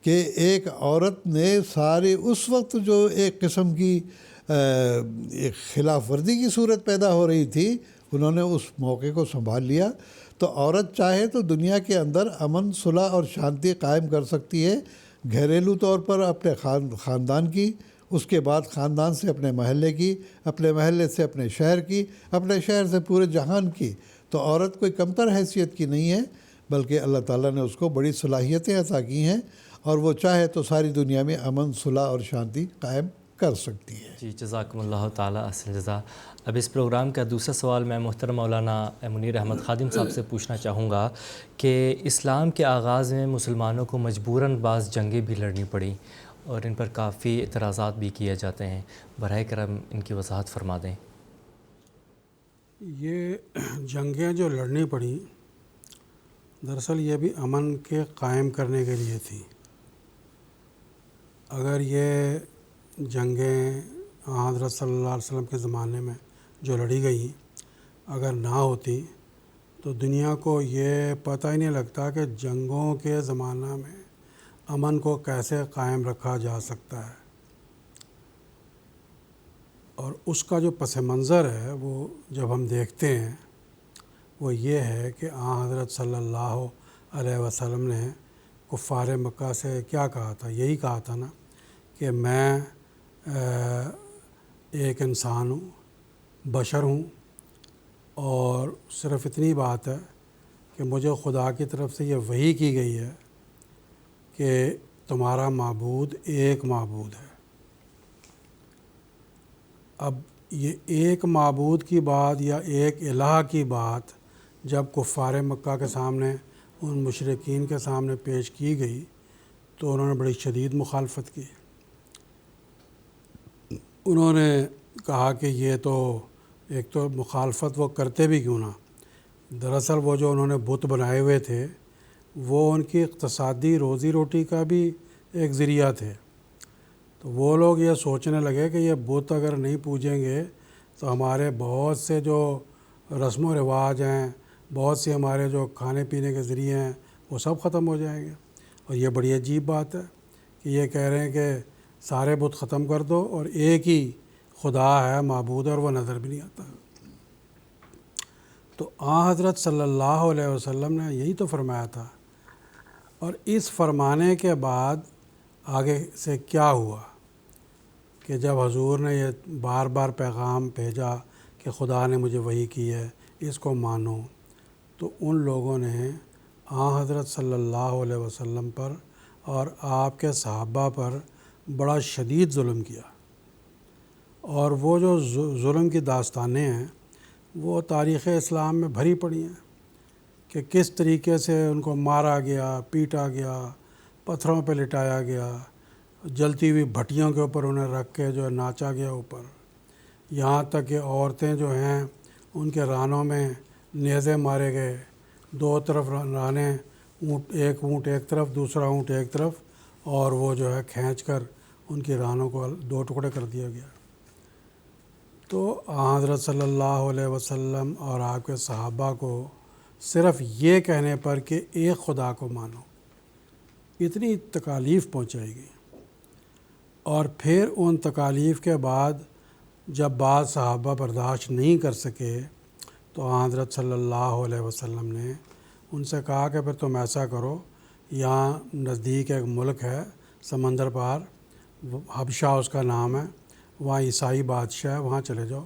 کہ ایک عورت نے سارے اس وقت جو ایک قسم کی ایک خلاف ورزی کی صورت پیدا ہو رہی تھی, انہوں نے اس موقع کو سنبھال لیا. تو عورت چاہے تو دنیا کے اندر امن صلح اور شانتی قائم کر سکتی ہے, گھریلو طور پر اپنے خاندان کی, اس کے بعد خاندان سے اپنے محلے کی, اپنے محلے سے اپنے شہر کی, اپنے شہر سے پورے جہان کی. تو عورت کوئی کمتر حیثیت کی نہیں ہے, بلکہ اللہ تعالیٰ نے اس کو بڑی صلاحیتیں عطا کی ہیں, اور وہ چاہے تو ساری دنیا میں امن صلح اور شانتی قائم کر سکتی ہے. جی جزاکم اللہ تعالیٰ احسن جزا. اب اس پروگرام کا دوسرا سوال میں محترم مولانا منیر احمد خادم صاحب سے پوچھنا چاہوں گا کہ اسلام کے آغاز میں مسلمانوں کو مجبوراً بعض جنگیں بھی لڑنی پڑیں اور ان پر کافی اعتراضات بھی کیے جاتے ہیں. براہ کرم ان کی وضاحت فرما دیں. یہ جنگیں جو لڑنی پڑیں دراصل یہ بھی امن کے قائم کرنے کے لیے تھی. اگر یہ جنگیں حضرت صلی اللہ علیہ وسلم کے زمانے میں جو لڑی گئیں اگر نہ ہوتی تو دنیا کو یہ پتہ ہی نہیں لگتا کہ جنگوں کے زمانہ میں امن کو کیسے قائم رکھا جا سکتا ہے. اور اس کا جو پس منظر ہے وہ جب ہم دیکھتے ہیں وہ یہ ہے کہ حضرت صلی اللہ علیہ وسلم نے کفار مکہ سے کیا کہا تھا, یہی کہا تھا نا کہ میں ایک انسان ہوں, بشر ہوں, اور صرف اتنی بات ہے کہ مجھے خدا کی طرف سے یہ وحی کی گئی ہے کہ تمہارا معبود ایک معبود ہے. اب یہ ایک معبود کی بات یا ایک الہ کی بات جب کفار مکہ کے سامنے ان مشرکین کے سامنے پیش کی گئی تو انہوں نے بڑی شدید مخالفت کی. انہوں نے کہا کہ یہ تو ایک تو مخالفت وہ کرتے بھی کیوں نہ, دراصل وہ جو انہوں نے بت بنائے ہوئے تھے وہ ان کی اقتصادی روزی روٹی کا بھی ایک ذریعہ تھے. تو وہ لوگ یہ سوچنے لگے کہ یہ بت اگر نہیں پوجیں گے تو ہمارے بہت سے جو رسم و رواج ہیں, بہت سے ہمارے جو کھانے پینے کے ذریعے ہیں وہ سب ختم ہو جائیں گے. اور یہ بڑی عجیب بات ہے کہ یہ کہہ رہے ہیں کہ سارے بت ختم کر دو اور ایک ہی خدا ہے معبود اور وہ نظر بھی نہیں آتا. تو حضرت صلی اللہ علیہ وسلم نے یہی تو فرمایا تھا. اور اس فرمانے کے بعد آگے سے کیا ہوا کہ جب حضور نے یہ بار بار پیغام بھیجا کہ خدا نے مجھے وحی کی ہے, اس کو مانو, تو ان لوگوں نے حضرت صلی اللہ علیہ وسلم پر اور آپ کے صحابہ پر بڑا شدید ظلم کیا. اور وہ جو ظلم کی داستانیں ہیں وہ تاریخ اسلام میں بھری پڑی ہیں کہ کس طریقے سے ان کو مارا گیا, پیٹا گیا, پتھروں پہ لٹایا گیا, جلتی ہوئی بھٹیوں کے اوپر انہیں رکھ کے جو ناچا گیا اوپر, یہاں تک کہ عورتیں جو ہیں ان کے رانوں میں نیزے مارے گئے, دو طرف رانے, اونٹ ایک طرف دوسرا اونٹ ایک طرف, اور وہ جو ہے کھینچ کر ان کی رانوں کو دو ٹکڑے کر دیا گیا. تو حضرت صلی اللہ علیہ وسلم اور آپ کے صحابہ کو صرف یہ کہنے پر کہ ایک خدا کو مانو اتنی تکالیف پہنچائی گئی. اور پھر ان تکالیف کے بعد جب بعض صحابہ برداشت نہیں کر سکے تو حضرت صلی اللہ علیہ وسلم نے ان سے کہا کہ پھر تم ایسا کرو, یہاں نزدیک ایک ملک ہے سمندر پار, حبشہ اس کا نام ہے, وہاں عیسائی بادشاہ ہے, وہاں چلے جاؤ,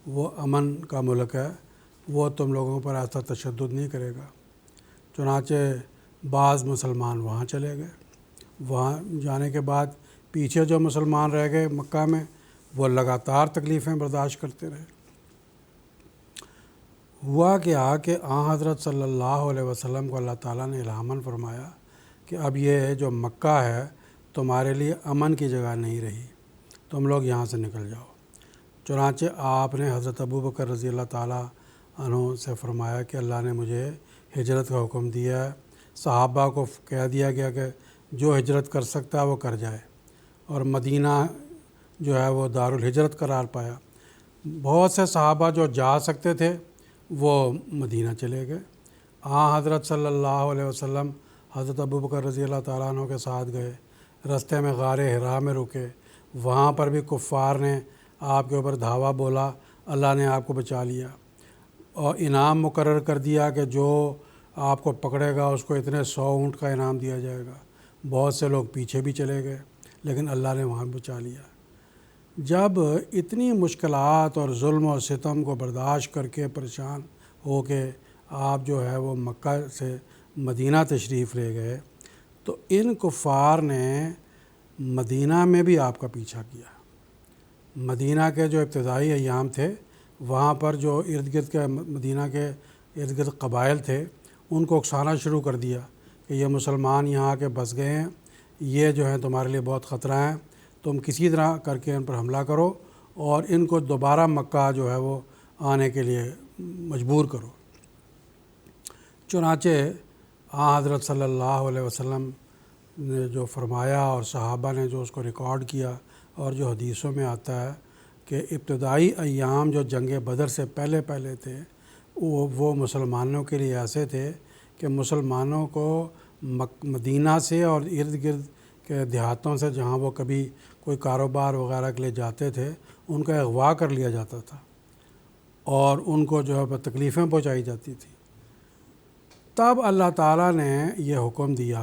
وہ امن کا ملک ہے, وہ تم لوگوں پر ایسا تشدد نہیں کرے گا. چنانچہ بعض مسلمان وہاں چلے گئے. وہاں جانے کے بعد پیچھے جو مسلمان رہ گئے مکہ میں وہ لگاتار تکلیفیں برداشت کرتے رہے. ہوا کیا کہ حضرت صلی اللہ علیہ وسلم کو اللہ تعالیٰ نے الہاماً فرمایا کہ اب یہ جو مکہ ہے تمہارے لیے امن کی جگہ نہیں رہی, تم لوگ یہاں سے نکل جاؤ۔ چنانچہ آپ نے حضرت ابوبکر رضی اللہ تعالیٰ عنہ سے فرمایا کہ اللہ نے مجھے ہجرت کا حکم دیا ہے۔ صحابہ کو کہہ دیا گیا کہ جو ہجرت کر سکتا ہے وہ کر جائے، اور مدینہ جو ہے وہ دارالہجرت قرار پایا۔ بہت سے صحابہ جو جا سکتے تھے وہ مدینہ چلے گئے۔ حضرت صلی اللہ علیہ وسلم حضرت ابوبکر رضی اللہ تعالیٰ عنہ کے ساتھ گئے، رستے میں غار حرا میں رکے، وہاں پر بھی کفار نے آپ کے اوپر دھاوا بولا، اللہ نے آپ کو بچا لیا اور انعام مقرر کر دیا کہ جو آپ کو پکڑے گا اس کو اتنے 100 اونٹ کا انعام دیا جائے گا۔ بہت سے لوگ پیچھے بھی چلے گئے لیکن اللہ نے وہاں بچا لیا۔ جب اتنی مشکلات اور ظلم و ستم کو برداشت کر کے پریشان ہو کے آپ جو ہے وہ مکہ سے مدینہ تشریف لے گئے تو ان کفار نے مدینہ میں بھی آپ کا پیچھا کیا۔ مدینہ کے جو ابتدائی ایام تھے وہاں پر جو ارد گرد کے مدینہ کے ارد گرد قبائل تھے ان کو اکسانا شروع کر دیا کہ یہ مسلمان یہاں کے بس گئے ہیں، یہ جو ہیں تمہارے لیے بہت خطرہ ہیں، تم کسی طرح کر کے ان پر حملہ کرو اور ان کو دوبارہ مکہ جو ہے وہ آنے کے لیے مجبور کرو۔ چنانچہ حضرت صلی اللہ علیہ وسلم نے جو فرمایا اور صحابہ نے جو اس کو ریکارڈ کیا اور جو حدیثوں میں آتا ہے کہ ابتدائی ایام جو جنگ بدر سے پہلے تھے وہ مسلمانوں کے لیے ایسے تھے کہ مسلمانوں کو مدینہ سے اور ارد گرد کے دیہاتوں سے جہاں وہ کبھی کوئی کاروبار وغیرہ کے لیے جاتے تھے ان کا اغوا کر لیا جاتا تھا اور ان کو جو ہے تکلیفیں پہنچائی جاتی تھی۔ تب اللہ تعالیٰ نے یہ حکم دیا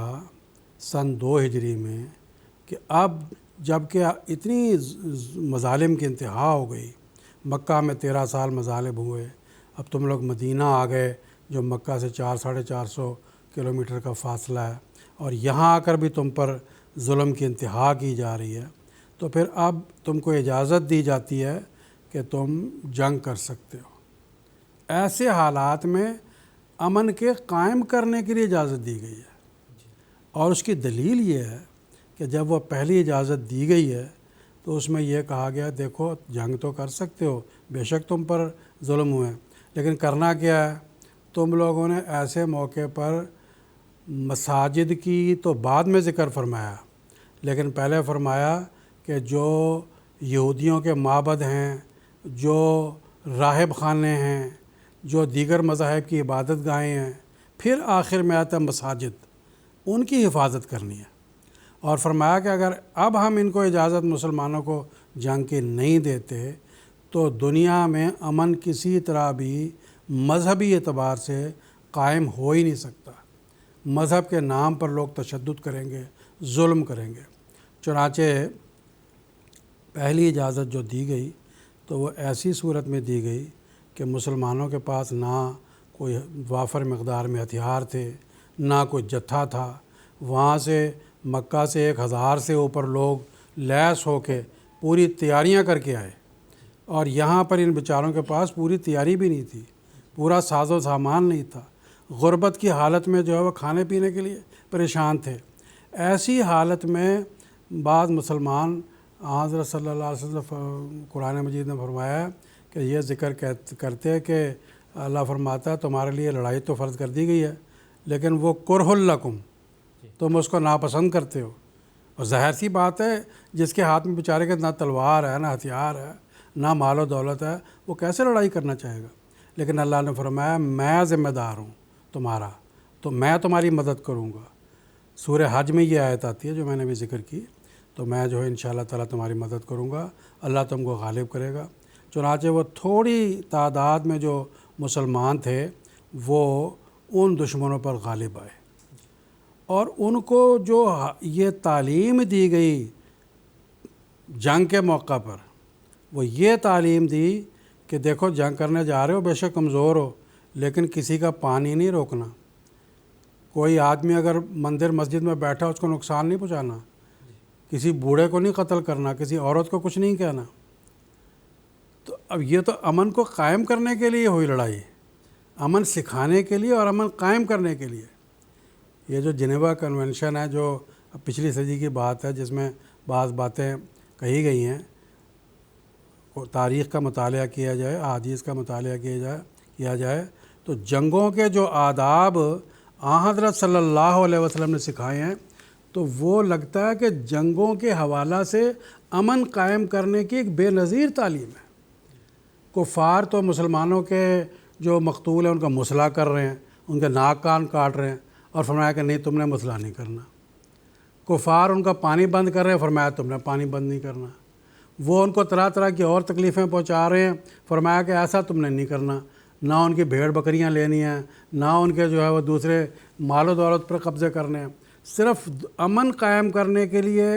سن 2 ہجری میں کہ اب جب کہ اتنی مظالم کی انتہا ہو گئی، مکہ میں 13 سال مظالم ہوئے، اب تم لوگ مدینہ آ گئے جو مکہ سے 400-450 کلومیٹر کا فاصلہ ہے اور یہاں آ کر بھی تم پر ظلم کی انتہا کی جا رہی ہے، تو پھر اب تم کو اجازت دی جاتی ہے کہ تم جنگ کر سکتے ہو۔ ایسے حالات میں امن کے قائم کرنے کے لیے اجازت دی گئی ہے، اور اس کی دلیل یہ ہے کہ جب وہ پہلی اجازت دی گئی ہے تو اس میں یہ کہا گیا دیکھو جنگ تو کر سکتے ہو، بے شک تم پر ظلم ہوئے، لیکن کرنا کیا ہے؟ تم لوگوں نے ایسے موقع پر مساجد کی تو بعد میں ذکر فرمایا، لیکن پہلے فرمایا کہ جو یہودیوں کے معبد ہیں، جو راہب خانے ہیں، جو دیگر مذاہب کی عبادت گاہیں ہیں، پھر آخر میں آتا مساجد، ان کی حفاظت کرنی ہے۔ اور فرمایا کہ اگر اب ہم ان کو اجازت مسلمانوں کو جنگ کی نہیں دیتے تو دنیا میں امن کسی طرح بھی مذہبی اعتبار سے قائم ہو ہی نہیں سکتا۔ مذہب کے نام پر لوگ تشدد کریں گے، ظلم کریں گے۔ چنانچہ پہلی اجازت جو دی گئی تو وہ ایسی صورت میں دی گئی کہ مسلمانوں کے پاس نہ کوئی وافر مقدار میں ہتھیار تھے، نہ کوئی جتھا تھا۔ وہاں سے مکہ سے 1000 سے اوپر لوگ لیس ہو کے پوری تیاریاں کر کے آئے، اور یہاں پر ان بیچاروں کے پاس پوری تیاری بھی نہیں تھی، پورا ساز و سامان نہیں تھا، غربت کی حالت میں جو ہے وہ کھانے پینے کے لیے پریشان تھے۔ ایسی حالت میں بعض مسلمان حضرت صلی اللہ علیہ وسلم قرآن مجید نے فرمایا کہ یہ ذکر کرتے کہ اللہ فرماتا ہے تمہارے لیے لڑائی تو فرض کر دی گئی ہے لیکن وہ کرہ لکم، تم اس کو ناپسند کرتے ہو، اور ظاہر سی بات ہے جس کے ہاتھ میں بیچارے کے نہ تلوار ہے، نہ ہتھیار ہے، نہ مال و دولت ہے، وہ کیسے لڑائی کرنا چاہے گا؟ لیکن اللہ نے فرمایا میں ذمہ دار ہوں تمہارا، تو میں تمہاری مدد کروں گا۔ سورہ حج میں یہ آیت آتی ہے جو میں نے بھی ذکر کی، تو میں جو ہے انشاءاللہ تعالیٰ تمہاری مدد کروں گا، اللہ تم کو غالب کرے گا۔ چنانچہ وہ تھوڑی تعداد میں جو مسلمان تھے وہ ان دشمنوں پر غالب آئے، اور ان کو جو یہ تعلیم دی گئی جنگ کے موقع پر، وہ یہ تعلیم دی کہ دیکھو جنگ کرنے جا رہے ہو، بے شک کمزور ہو، لیکن کسی کا پانی نہیں روکنا، کوئی آدمی اگر مندر مسجد میں بیٹھا اس کو نقصان نہیں پہنچانا، کسی بوڑھے کو نہیں قتل کرنا، کسی عورت کو کچھ نہیں کہنا۔ تو اب یہ تو امن کو قائم کرنے کے لیے ہوئی لڑائی، امن سکھانے کے لیے اور امن قائم کرنے کے لیے۔ یہ جو جنیوا کنونشن ہے جو پچھلی صدی کی بات ہے، جس میں بعض باتیں کہی گئی ہیں تاریخ کا مطالعہ کیا جائے، احادیث کا مطالعہ کیا جائے تو جنگوں کے جو آداب حضرت صلی اللہ علیہ وسلم نے سکھائے ہیں تو وہ لگتا ہے کہ جنگوں کے حوالہ سے امن قائم کرنے کی ایک بے نظیر تعلیم ہے۔ کفار تو مسلمانوں کے جو مقتول ہیں ان کا مسئلہ کر رہے ہیں، ان کے ناک کان کاٹ رہے ہیں، اور فرمایا کہ نہیں تم نے مسئلہ نہیں کرنا۔ کفار ان کا پانی بند کر رہے ہیں، فرمایا تم نے پانی بند نہیں کرنا۔ وہ ان کو طرح طرح کی اور تکلیفیں پہنچا رہے ہیں، فرمایا کہ ایسا تم نے نہیں کرنا، نہ ان کی بھیڑ بکریاں لینی ہیں، نہ ان کے جو ہے وہ دوسرے مال و دولت پر قبضے کرنے ہیں۔ صرف امن قائم کرنے کے لیے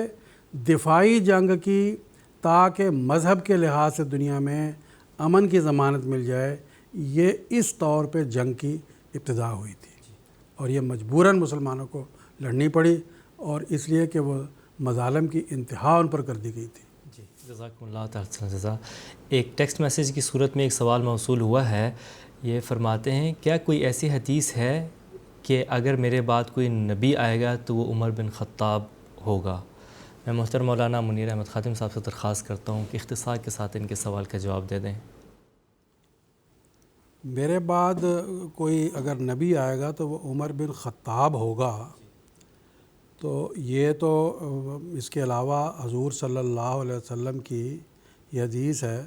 دفاعی جنگ کی، تاکہ مذہب کے لحاظ سے دنیا میں امن کی ضمانت مل جائے، یہ اس طور پہ جنگ کی ابتدا ہوئی تھی، اور یہ مجبوراً مسلمانوں کو لڑنی پڑی، اور اس لیے کہ وہ مظالم کی انتہا ان پر کر دی گئی تھی۔ جی جزاکم اللہ تعالیٰ جزا۔ ایک ٹیکسٹ میسیج کی صورت میں ایک سوال موصول ہوا ہے، یہ فرماتے ہیں کیا کوئی ایسی حدیث ہے کہ اگر میرے بعد کوئی نبی آئے گا تو وہ عمر بن خطاب ہوگا؟ میں محترم مولانا منیر احمد خاتم صاحب سے درخواست کرتا ہوں کہ اختصار کے ساتھ ان کے سوال کا جواب دے دیں۔ میرے بعد کوئی اگر نبی آئے گا تو وہ عمر بن خطاب ہوگا، تو یہ تو اس کے علاوہ حضور صلی اللہ علیہ وسلم کی یہ حدیث ہے،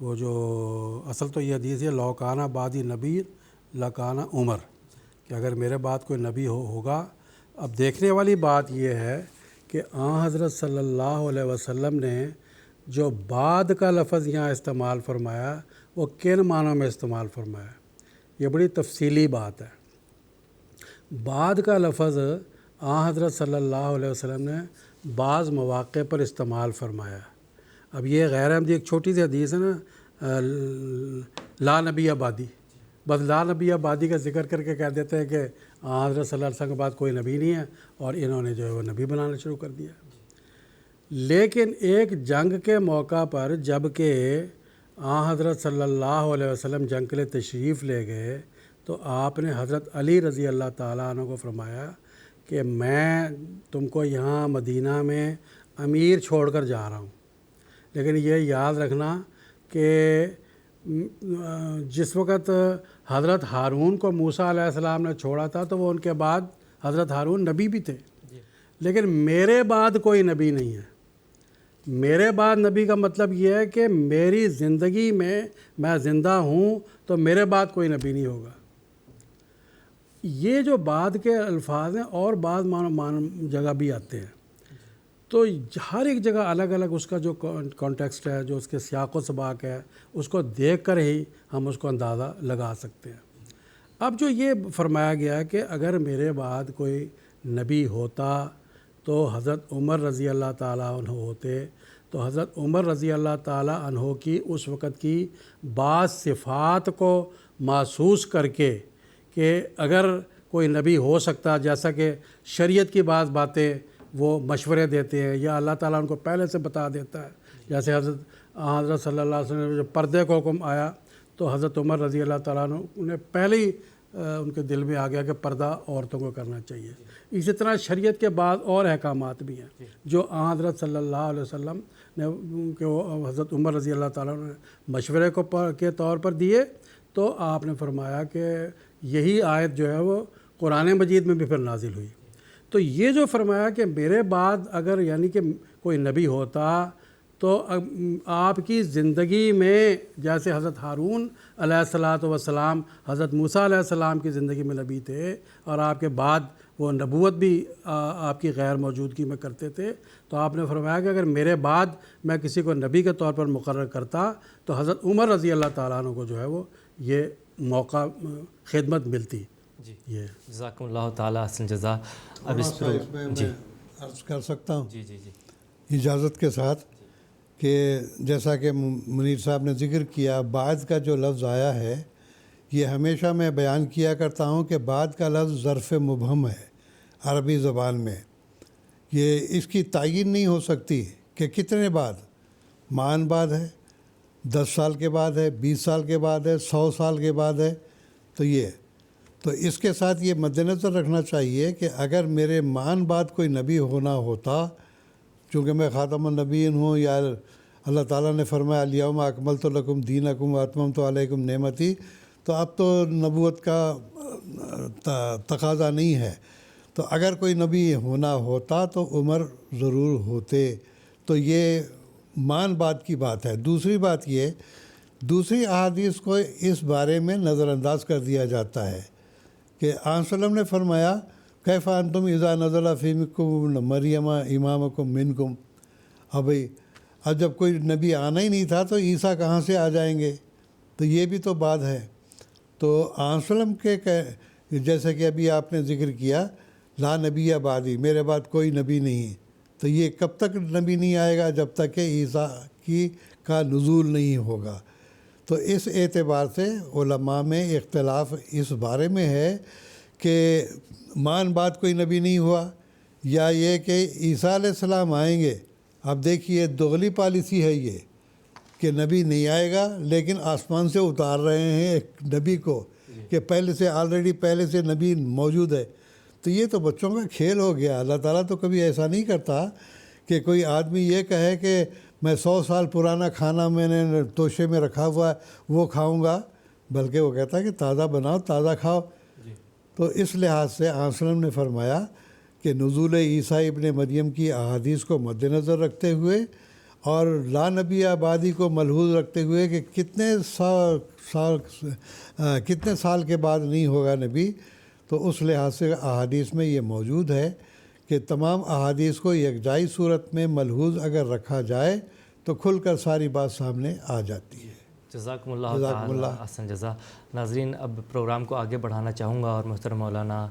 وہ جو اصل تو یہ حدیث ہے لوکانہ بعدی نبی لکانہ عمر، کہ اگر میرے بعد کوئی نبی ہوگا۔ اب دیکھنے والی بات یہ ہے کہ حضرت صلی اللہ علیہ وسلم نے جو بعد کا لفظ یہاں استعمال فرمایا وہ کن معنوں میں استعمال فرمایا، یہ بڑی تفصیلی بات ہے۔ بعد کا لفظ حضرت صلی اللہ علیہ وسلم نے بعض مواقع پر استعمال فرمایا۔ اب یہ غیر احمدی ایک چھوٹی سی حدیث ہے نا، لا نبی آبادی، بس لا نبی آبادی کا ذکر کر کے کہہ دیتے ہیں کہ حضرت صلی اللہ علیہ وسلم کے بعد کوئی نبی نہیں ہے، اور انہوں نے جو ہے وہ نبی بنانا شروع کر دیا۔ لیکن ایک جنگ کے موقع پر جب کہ حضرت صلی اللہ علیہ وسلم جنگ کے لیے تشریف لے گئے تو آپ نے حضرت علی رضی اللہ تعالیٰ عنہ کو فرمایا کہ میں تم کو یہاں مدینہ میں امیر چھوڑ کر جا رہا ہوں، لیکن یہ یاد رکھنا کہ جس وقت حضرت ہارون کو موسیٰ علیہ السلام نے چھوڑا تھا تو وہ ان کے بعد حضرت ہارون نبی بھی تھے، لیکن میرے بعد کوئی نبی نہیں ہے۔ میرے بعد نبی کا مطلب یہ ہے کہ میری زندگی میں زندہ ہوں تو میرے بعد کوئی نبی نہیں ہوگا۔ یہ جو بعد کے الفاظ ہیں اور بعض جگہ بھی آتے ہیں، تو ہر ایک جگہ الگ الگ اس کا جو کانٹیکسٹ ہے، جو اس کے سیاق و سباق ہے، اس کو دیکھ کر ہی ہم اس کو اندازہ لگا سکتے ہیں۔ اب جو یہ فرمایا گیا ہے کہ اگر میرے بعد کوئی نبی ہوتا تو حضرت عمر رضی اللہ تعالیٰ عنہ ہوتے، تو حضرت عمر رضی اللہ تعالیٰ عنہ کی اس وقت کی بعض صفات کو محسوس کر کے کہ اگر کوئی نبی ہو سکتا، جیسا کہ شریعت کی بعض باتیں وہ مشورے دیتے ہیں یا اللہ تعالیٰ ان کو پہلے سے بتا دیتا ہے، جیسے حضرت صلی اللہ علیہ وسلم جب پردے کا حکم آیا تو حضرت عمر رضی اللہ تعالیٰ عنہ انہیں پہلے ہی ان کے دل میں آ گیا کہ پردہ عورتوں کو کرنا چاہیے۔ اسی طرح شریعت کے بعد اور احکامات بھی ہیں جو حضرت صلی اللہ علیہ وسلم نے کہ وہ حضرت عمر رضی اللہ تعالیٰ عنہ نے مشورے کے طور پر دیے، تو آپ نے فرمایا کہ یہی آیت جو ہے وہ قرآن مجید میں بھی پھر نازل ہوئی۔ تو یہ جو فرمایا کہ میرے بعد اگر یعنی کہ کوئی نبی ہوتا تو آپ کی زندگی میں جیسے حضرت ہارون علیہ الصلاۃ والسلام حضرت موسیٰ علیہ السلام کی زندگی میں نبی تھے، اور آپ کے بعد وہ نبوت بھی آپ کی غیر موجودگی میں کرتے تھے، تو آپ نے فرمایا کہ اگر میرے بعد میں کسی کو نبی کے طور پر مقرر کرتا تو حضرت عمر رضی اللہ تعالیٰ عنہ کو جو ہے وہ یہ موقع خدمت ملتی۔ جی یہ جزاکم اللہ تعالیٰ احسن جزا۔ اب اس میں عرض کر سکتا ہوں جی جی جی اجازت کے ساتھ کہ جیسا کہ منیر صاحب نے ذکر کیا، بعد کا جو لفظ آیا ہے یہ ہمیشہ میں بیان کیا کرتا ہوں کہ بعد کا لفظ ظرف مبہم ہے عربی زبان میں، یہ اس کی تعین نہیں ہو سکتی کہ کتنے بعد، مان بعد ہے، 10 سال کے بعد ہے، 20 سال کے بعد ہے، 100 سال کے بعد ہے، تو اس کے ساتھ یہ مد نظر رکھنا چاہیے کہ اگر میرے مان بعد کوئی نبی ہونا ہوتا، چونکہ میں خاتم النبیین ہوں یا اللہ تعالیٰ نے فرمایا الیوم اکملت لکم دینکم واتممت علیکم نعمتی، تو اب تو نبوت کا تقاضا نہیں ہے. تو اگر کوئی نبی ہونا ہوتا تو عمر ضرور ہوتے. تو یہ مان بات کی بات ہے. دوسری بات یہ، دوسری احادیث کو اس بارے میں نظر انداز کر دیا جاتا ہے کہ آن وسلم نے فرمایا کیف انتم اذا نزل فیکم مریم امامکم منکم. اب جب کوئی نبی آنا ہی نہیں تھا تو عیسیٰ کہاں سے آ جائیں گے؟ تو یہ بھی تو بات ہے. تو آن وسلم کے جیسے کہ ابھی آپ نے ذکر کیا لا نبی بعدی، میرے بعد کوئی نبی نہیں. تو یہ کب تک نبی نہیں آئے گا؟ جب تک کہ عیسیٰ کا نزول نہیں ہوگا. تو اس اعتبار سے علماء میں اختلاف اس بارے میں ہے کہ مان بعد کوئی نبی نہیں ہوا، یا یہ کہ عیسیٰ علیہ السلام آئیں گے. اب دیکھیے دغلی پالیسی ہے یہ کہ نبی نہیں آئے گا لیکن آسمان سے اتار رہے ہیں ایک نبی کو کہ پہلے سے نبی موجود ہے. تو یہ تو بچوں کا کھیل ہو گیا. اللہ تعالیٰ تو کبھی ایسا نہیں کرتا کہ کوئی آدمی یہ کہے کہ میں 100 سال پرانا کھانا میں نے توشے میں رکھا ہوا ہے وہ کھاؤں گا، بلکہ وہ کہتا ہے کہ تازہ بناؤ تازہ کھاؤ. تو اس لحاظ سے آن وسلم نے فرمایا کہ نزول عیسیٰ ابن مریم کی احادیث کو مد نظر رکھتے ہوئے اور لا نبی بعدی کو ملحوظ رکھتے ہوئے کہ کتنے سال کے بعد نہیں ہوگا نبی، تو اس لحاظ سے احادیث میں یہ موجود ہے کہ تمام احادیث کو یکجائی صورت میں ملحوظ اگر رکھا جائے تو کھل کر ساری بات سامنے آ جاتی ہے. جزاکم اللہ تعالی احسن جزا. ناظرین، اب پروگرام کو آگے بڑھانا چاہوں گا اور محترم مولانا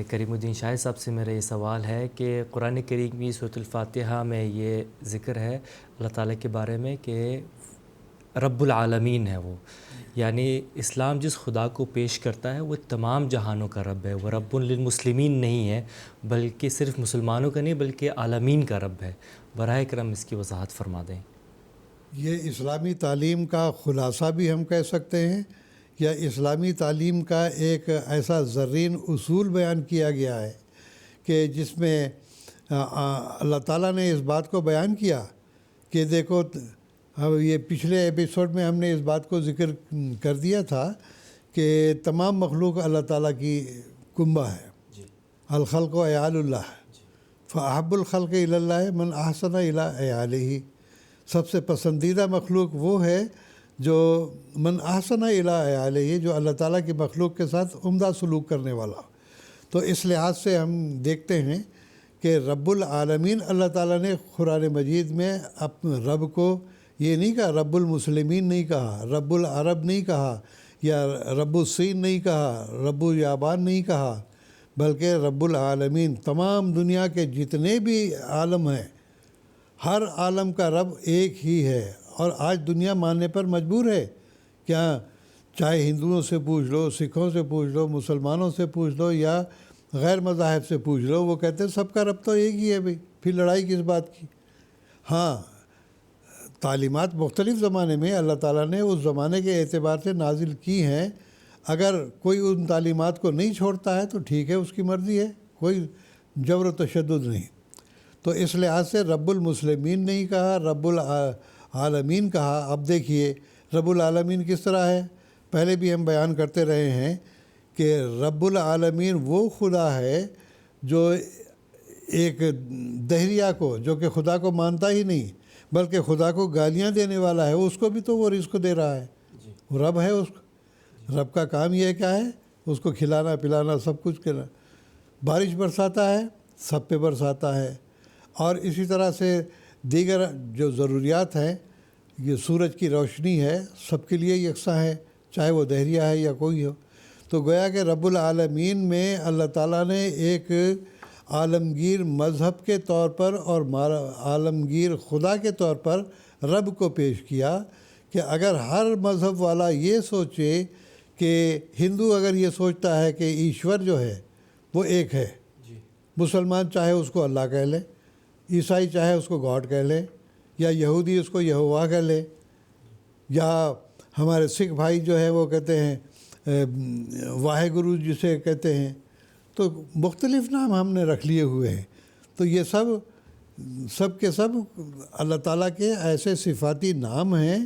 کریم الدین شاہد صاحب سے میرا یہ سوال ہے کہ قرآن کریم کی سورۃ الفاتحہ میں یہ ذکر ہے اللہ تعالیٰ کے بارے میں کہ رب العالمین ہے وہ، یعنی اسلام جس خدا کو پیش کرتا ہے وہ تمام جہانوں کا رب ہے. وہ رب للمسلمین نہیں ہے، بلکہ صرف مسلمانوں کا نہیں بلکہ عالمین کا رب ہے. براہ کرم اس کی وضاحت فرما دیں. یہ اسلامی تعلیم کا خلاصہ بھی ہم کہہ سکتے ہیں، یا اسلامی تعلیم کا ایک ایسا زرین اصول بیان کیا گیا ہے کہ جس میں اللہ تعالیٰ نے اس بات کو بیان کیا کہ دیکھو، یہ پچھلے ایپیسوڈ میں ہم نے اس بات کو ذکر کر دیا تھا کہ تمام مخلوق اللہ تعالیٰ کی کنبہ ہے. الخلق و عیال اللہ، فاحب الخلق الی اللہ من احسن الی عیالہ. سب سے پسندیدہ مخلوق وہ ہے جو من احسن الی عیالہ، جو اللہ تعالیٰ کی مخلوق کے ساتھ عمدہ سلوک کرنے والا. تو اس لحاظ سے ہم دیکھتے ہیں کہ رب العالمین اللہ تعالیٰ نے قرآن مجید میں اپنے رب کو یہ نہیں کہا، رب المسلمین نہیں کہا، رب العرب نہیں کہا، یا رب الصین نہیں کہا، رب الیابان نہیں کہا، بلکہ رب العالمین. تمام دنیا کے جتنے بھی عالم ہیں ہر عالم کا رب ایک ہی ہے. اور آج دنیا ماننے پر مجبور ہے. کیا چاہے ہندوؤں سے پوچھ لو، سکھوں سے پوچھ لو، مسلمانوں سے پوچھ لو، یا غیر مذاہب سے پوچھ لو، وہ کہتے ہیں سب کا رب تو ایک ہی ہے بھائی، پھر لڑائی کس بات کی. ہاں، تعلیمات مختلف زمانے میں اللہ تعالیٰ نے اس زمانے کے اعتبار سے نازل کی ہیں. اگر کوئی ان تعلیمات کو نہیں چھوڑتا ہے تو ٹھیک ہے، اس کی مرضی ہے، کوئی جبر و تشدد نہیں. تو اس لحاظ سے رب المسلمین نہیں کہا، رب العالمین کہا. اب دیکھیے رب العالمین کس طرح ہے. پہلے بھی ہم بیان کرتے رہے ہیں کہ رب العالمین وہ خدا ہے جو ایک دہریہ کو، جو کہ خدا کو مانتا ہی نہیں بلکہ خدا کو گالیاں دینے والا ہے، اس کو بھی تو وہ رزق دے رہا ہے. وہ رب ہے. اس کو رب کا کام یہ کیا ہے؟ اس کو کھلانا پلانا سب کچھ کرنا. بارش برساتا ہے، سب پہ برساتا ہے. اور اسی طرح سے دیگر جو ضروریات ہیں، یہ سورج کی روشنی ہے، سب کے لیے یکساں ہے، چاہے وہ دہریہ ہے یا کوئی ہو. تو گویا کہ رب العالمین میں اللہ تعالیٰ نے ایک عالمگیر مذہب کے طور پر اور عالمگیر خدا کے طور پر رب کو پیش کیا کہ اگر ہر مذہب والا یہ سوچے کہ ہندو اگر یہ سوچتا ہے کہ ایشور جو ہے وہ ایک ہے، مسلمان چاہے اس کو اللہ کہہ لے، عیسائی چاہے اس کو گاڈ کہہ لے، یا یہودی اس کو یہوہ کہہ لے، یا ہمارے سکھ بھائی جو ہے وہ کہتے ہیں واحے گرو جسے کہتے ہیں. تو مختلف نام ہم نے رکھ لیے ہوئے ہیں. تو یہ سب سب کے سب اللہ تعالیٰ کے ایسے صفاتی نام ہیں.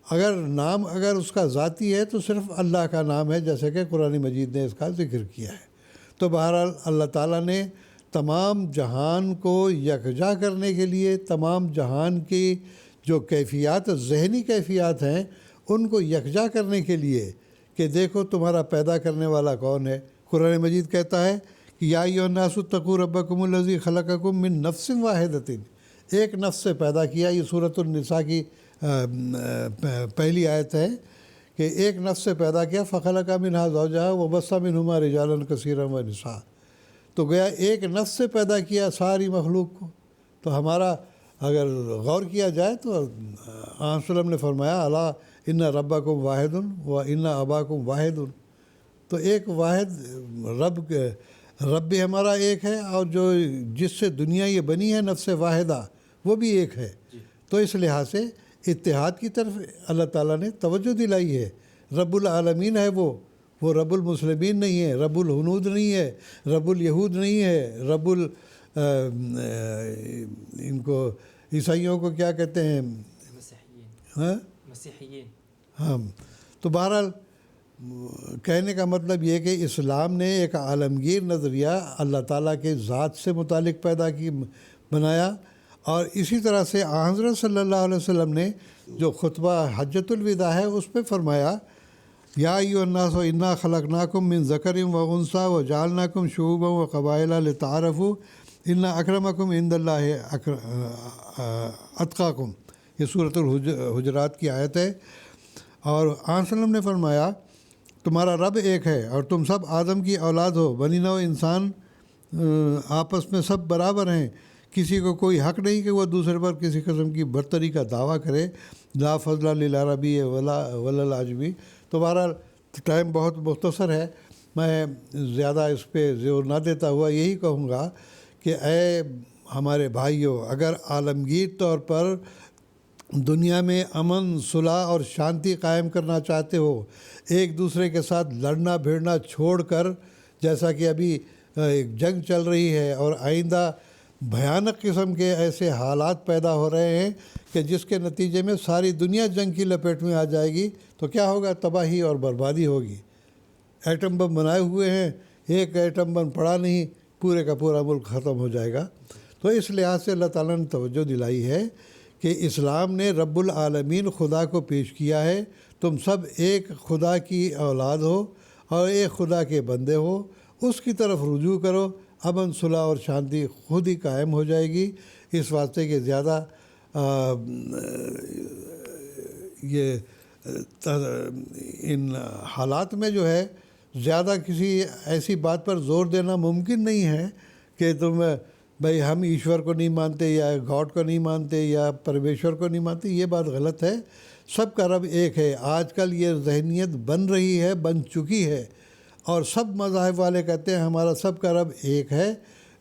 اگر اس کا ذاتی ہے تو صرف اللہ کا نام ہے، جیسے کہ قرآن مجید نے اس کا ذکر کیا ہے. تو بہرحال اللہ تعالیٰ نے تمام جہان کو یکجا کرنے کے لیے، تمام جہان کی جو کیفیات، ذہنی کیفیات ہیں، ان کو یکجا کرنے کے لیے کہ دیکھو تمہارا پیدا کرنے والا کون ہے. قرآن مجید کہتا ہے کہ یا ایھا الناس اتقوا ربکم الذی خلقکم من نفس واحدۃ، ایک نفس سے پیدا کیا. یہ سورۃ النساء کی پہلی آیت ہے کہ ایک نفس سے پیدا کیا. فخلق منھا زوجھا وبث منھما رجالا کثیرا ونساء. تو گویا ایک نفس سے پیدا کیا ساری مخلوق کو. تو ہمارا اگر غور کیا جائے تو آن وسلم نے فرمایا الا ان ربکم واحد و ان اباکم واحد. تو ایک واحد رب بھی ہمارا ایک ہے، اور جو جس سے دنیا یہ بنی ہے نفس واحدہ وہ بھی ایک ہے. تو اس لحاظ سے اتحاد کی طرف اللہ تعالیٰ نے توجہ دلائی ہے. رب العالمین ہے وہ رب المسلمین نہیں ہے، رب الہنود نہیں ہے، رب الیہود نہیں ہے، رب ان کو عیسائیوں کو کیا کہتے ہیں، مسیحیین. ہاں. تو بہرحال کہنے کا مطلب یہ کہ اسلام نے ایک عالمگیر نظریہ اللہ تعالیٰ کے ذات سے متعلق بنایا. اور اسی طرح سے حضرت صلی اللہ علیہ وسلم نے جو خطبہ حجۃ الوداع ہے اس پہ فرمایا یا ایھا الناس انا خلقناکم من ذکر و انثی وجعلناکم شعوبا وقبائل لتعارفوا ان اکرمکم عند اللہ اتقاکم. یہ سورۃ الحجرات کی آیت ہے. اور آن وسلم نے فرمایا تمہارا رب ایک ہے اور تم سب آدم کی اولاد ہو. بنی نوع انسان آپس میں سب برابر ہیں، کسی کو کوئی حق نہیں کہ وہ دوسرے پر کسی قسم کی برتری کا دعویٰ کرے. لا فضل للعربی ولا العجمی. تو بہرحال ٹائم بہت مختصر ہے، میں زیادہ اس پہ زور نہ دیتا ہوا یہی کہوں گا کہ اے ہمارے بھائیوں، اگر عالمگیر طور پر دنیا میں امن، صلح اور شانتی قائم کرنا چاہتے ہو، ایک دوسرے کے ساتھ لڑنا بھیڑنا چھوڑ کر، جیسا کہ ابھی جنگ چل رہی ہے اور آئندہ بھیانک قسم کے ایسے حالات پیدا ہو رہے ہیں کہ جس کے نتیجے میں ساری دنیا جنگ کی لپیٹ میں آ جائے گی، تو کیا ہوگا؟ تباہی اور بربادی ہوگی. ایٹم بم بنائے ہوئے ہیں، ایک ایٹم بم پڑا نہیں، پورے کا پورا ملک ختم ہو جائے گا. تو اس لحاظ سے اللہ تعالیٰ نے توجہ دلائی ہے کہ اسلام نے رب العالمین خدا کو پیش کیا ہے. تم سب ایک خدا کی اولاد ہو اور ایک خدا کے بندے ہو، اس کی طرف رجوع کرو، امن، صلح اور شانتی خود ہی قائم ہو جائے گی. اس واسطے کہ زیادہ یہ ان حالات میں جو ہے زیادہ کسی ایسی بات پر زور دینا ممکن نہیں ہے کہ تم بھائی ہم ایشور کو نہیں مانتے یا گاڈ کو نہیں مانتے یا پرمیشور کو نہیں مانتے. یہ بات غلط ہے. سب کا رب ایک ہے. آج کل یہ ذہنیت بن چکی ہے اور سب مذاہب والے کہتے ہیں ہمارا سب کا رب ایک ہے.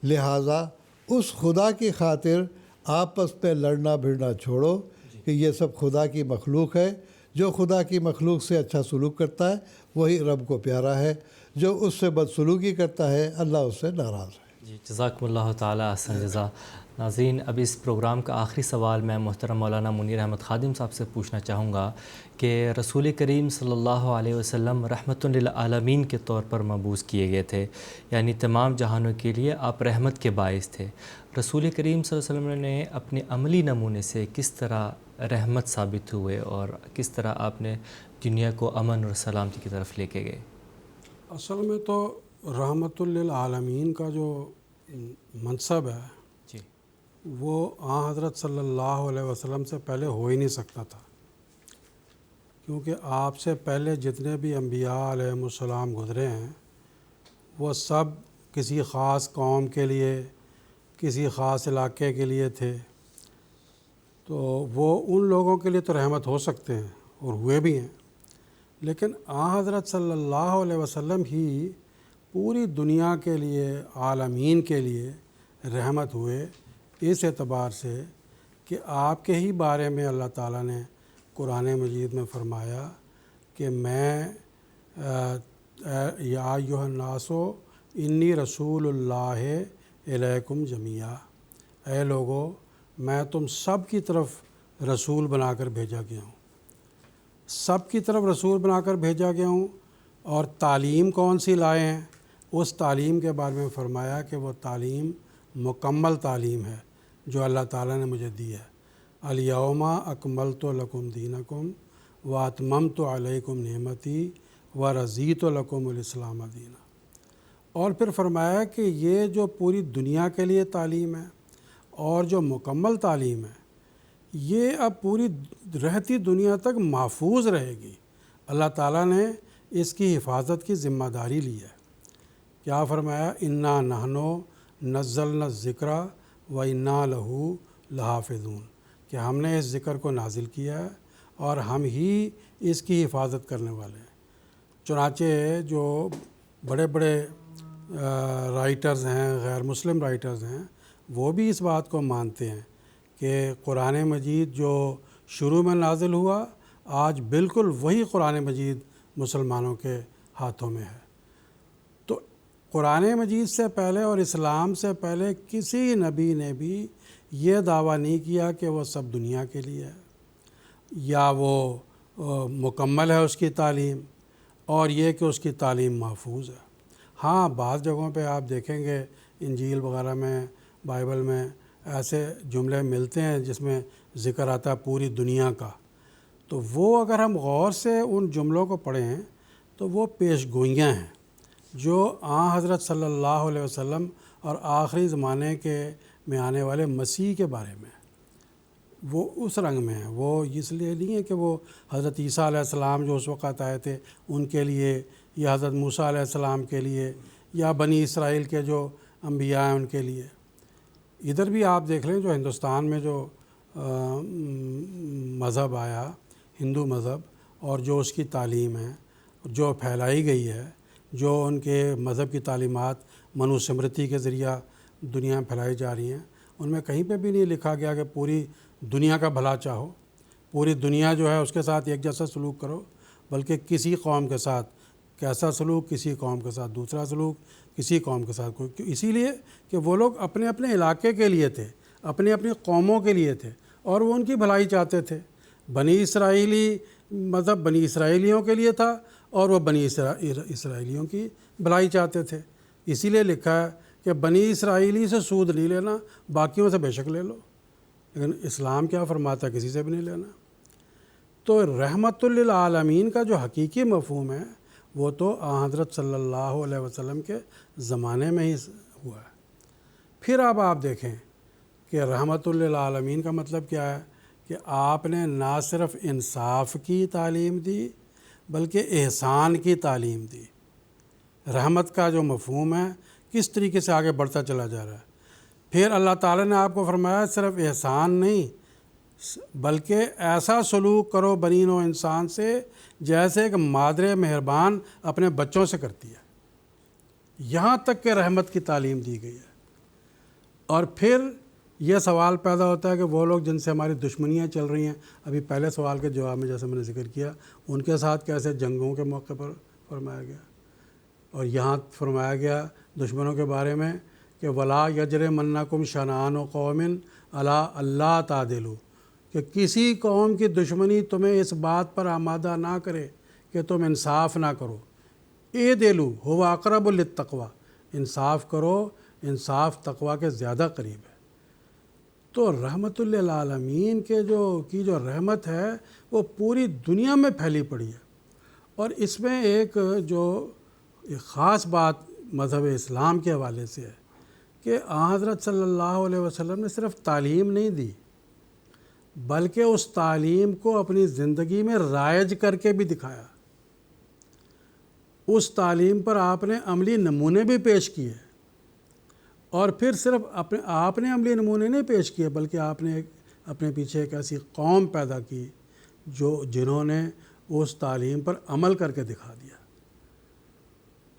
لہٰذا اس خدا کی خاطر آپس پہ لڑنا بھیڑنا چھوڑو کہ یہ سب خدا کی مخلوق ہے. جو خدا کی مخلوق سے اچھا سلوک کرتا ہے وہی رب کو پیارا ہے. جو اس سے بدسلوکی کرتا ہے اللہ اس سے ناراض ہے. جی جزاکم اللہ تعالیٰ احسن جزا. ناظرین، اب اس پروگرام کا آخری سوال میں محترم مولانا منیر احمد خادم صاحب سے پوچھنا چاہوں گا کہ رسول کریم صلی اللہ علیہ وسلم رحمۃ للعالمین کے طور پر مبعوث کیے گئے تھے، یعنی تمام جہانوں کے لیے آپ رحمت کے باعث تھے. رسول کریم صلی اللہ علیہ وسلم نے اپنے عملی نمونے سے کس طرح رحمت ثابت ہوئے اور کس طرح آپ نے دنیا کو امن اور سلامتی کی طرف لے کے گئے؟ اصل میں تو رحمت للعالمین کا جو منصب ہے جی، وہ حضرت صلی اللہ علیہ وسلم سے پہلے ہو ہی نہیں سکتا تھا، کیونکہ آپ سے پہلے جتنے بھی انبیاء علیہم السلام گزرے ہیں وہ سب کسی خاص قوم کے لیے، کسی خاص علاقے کے لیے تھے. تو وہ ان لوگوں کے لیے تو رحمت ہو سکتے ہیں اور ہوئے بھی ہیں، لیکن حضرت صلی اللہ علیہ وسلم ہی پوری دنیا کے لیے، عالمین کے لیے رحمت ہوئے، اس اعتبار سے کہ آپ کے ہی بارے میں اللہ تعالیٰ نے قرآن مجید میں فرمایا کہ میں یا ایھا الناس انی رسول اللہ الیکم جمیعا، اے لوگو میں تم سب کی طرف رسول بنا کر بھیجا گیا ہوں، سب کی طرف رسول بنا کر بھیجا گیا ہوں۔ اور تعلیم کون سی لائے ہیں؟ اس تعلیم کے بارے میں فرمایا کہ وہ تعلیم مکمل تعلیم ہے جو اللہ تعالیٰ نے مجھے دی ہے۔ الیوم اکملت لکم دینکم واتممت علیکم نعمتی ورضیت لکم الاسلام دینا۔ اور پھر فرمایا کہ یہ جو پوری دنیا کے لیے تعلیم ہے اور جو مکمل تعلیم ہے یہ اب پوری رہتی دنیا تک محفوظ رہے گی۔ اللہ تعالیٰ نے اس کی حفاظت کی ذمہ داری لی ہے۔ کیا فرمایا؟ انا نحنو نزلنا الذکر و انا لہو لحافظون، کہ ہم نے اس ذکر کو نازل کیا ہے اور ہم ہی اس کی حفاظت کرنے والے ہیں۔ چنانچہ جو بڑے بڑے رائٹرز ہیں، غیر مسلم رائٹرز ہیں، وہ بھی اس بات کو مانتے ہیں کہ قرآن مجید جو شروع میں نازل ہوا آج بالکل وہی قرآن مجید مسلمانوں کے ہاتھوں میں ہے۔ تو قرآن مجید سے پہلے اور اسلام سے پہلے کسی نبی نے بھی یہ دعویٰ نہیں کیا کہ وہ سب دنیا کے لیے ہے یا وہ مکمل ہے اس کی تعلیم، اور یہ کہ اس کی تعلیم محفوظ ہے۔ ہاں بعض جگہوں پہ آپ دیکھیں گے انجیل وغیرہ میں، بائبل میں ایسے جملے ملتے ہیں جس میں ذکر آتا ہے پوری دنیا کا، تو وہ اگر ہم غور سے ان جملوں کو پڑھیں تو وہ پیش گوئیاں ہیں جو حضرت صلی اللہ علیہ وسلم اور آخری زمانے میں آنے والے مسیح کے بارے میں، وہ اس رنگ میں ہیں۔ وہ اس لیے نہیں ہے کہ وہ حضرت عیسیٰ علیہ السلام جو اس وقت آئے تھے ان کے لیے، یا حضرت موسیٰ علیہ السلام کے لیے، یا بنی اسرائیل کے جو انبیاء ہیں ان کے لیے۔ ادھر بھی آپ دیکھ لیں جو ہندوستان میں جو مذہب آیا، ہندو مذہب، اور جو اس کی تعلیم ہے جو پھیلائی گئی ہے، جو ان کے مذہب کی تعلیمات منوسمرتی کے ذریعہ دنیا میں پھیلائی جا رہی ہیں، ان میں کہیں پہ بھی نہیں لکھا گیا کہ پوری دنیا کا بھلا چاہو، پوری دنیا جو ہے اس کے ساتھ ایک جیسا سلوک کرو، بلکہ کسی قوم کے ساتھ کیسا سلوک، کسی قوم کے ساتھ دوسرا سلوک، کسی قوم کے ساتھ کوئی، اسی لیے کہ وہ لوگ اپنے اپنے علاقے کے لیے تھے، اپنی اپنی قوموں کے لیے تھے، اور وہ ان کی بھلائی چاہتے تھے۔ بنی اسرائیلی مذہب بنی اسرائیلیوں کے لیے تھا اور وہ بنی اسرائیلیوں کی بھلائی چاہتے تھے۔ اسی لیے لکھا ہے کہ بنی اسرائیلی سے سود نہیں لینا، باقیوں سے بے شک لے لو، لیکن اسلام کیا فرماتا ہے؟ کسی سے بھی نہیں لینا۔ تو رحمت للعالمین کا جو حقیقی مفہوم ہے وہ تو حضرت صلی اللہ علیہ وسلم کے زمانے میں ہی ہوا ہے۔ پھر اب آپ دیکھیں کہ رحمت للعالمین کا مطلب کیا ہے کہ آپ نے نہ صرف انصاف کی تعلیم دی بلکہ احسان کی تعلیم دی۔ رحمت کا جو مفہوم ہے کس طریقے سے آگے بڑھتا چلا جا رہا ہے۔ پھر اللہ تعالیٰ نے آپ کو فرمایا صرف احسان نہیں بلکہ ایسا سلوک کرو بنی نوع انسان سے جیسے ایک مادر مہربان اپنے بچوں سے کرتی ہے، یہاں تک کہ رحمت کی تعلیم دی گئی ہے۔ اور پھر یہ سوال پیدا ہوتا ہے کہ وہ لوگ جن سے ہماری دشمنیاں چل رہی ہیں، ابھی پہلے سوال کے جواب میں جیسے میں نے ذکر کیا، ان کے ساتھ کیسے جنگوں کے موقع پر فرمایا گیا، اور یہاں فرمایا گیا دشمنوں کے بارے میں کہ ولا یجرمنکم شنآن قوم علی اللہ تعدلوا، کہ کسی قوم کی دشمنی تمہیں اس بات پر آمادہ نہ کرے کہ تم انصاف نہ کرو۔ اعدلوا هو اقرب للتقوی، انصاف کرو، انصاف تقوی کے زیادہ قریب ہے۔ تو رحمت للعالمین کی جو رحمت ہے وہ پوری دنیا میں پھیلی پڑی ہے۔ اور اس میں ایک خاص بات مذہب اسلام کے حوالے سے ہے کہ حضرت صلی اللہ علیہ وسلم نے صرف تعلیم نہیں دی بلکہ اس تعلیم کو اپنی زندگی میں رائج کر کے بھی دکھایا۔ اس تعلیم پر آپ نے عملی نمونے بھی پیش کیے، اور پھر صرف آپ نے عملی نمونے نہیں پیش کیے بلکہ آپ نے اپنے پیچھے ایک ایسی قوم پیدا کی جنہوں نے اس تعلیم پر عمل کر کے دکھا دیا۔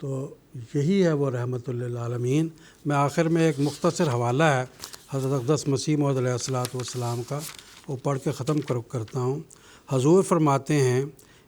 تو یہی ہے وہ رحمت للعالمین۔ میں آخر میں ایک مختصر حوالہ ہے حضرت اقدس مسیح موعود علیہ الصلوۃ والسلام کا، وہ پڑھ کے ختم کرتا ہوں۔ حضور فرماتے ہیں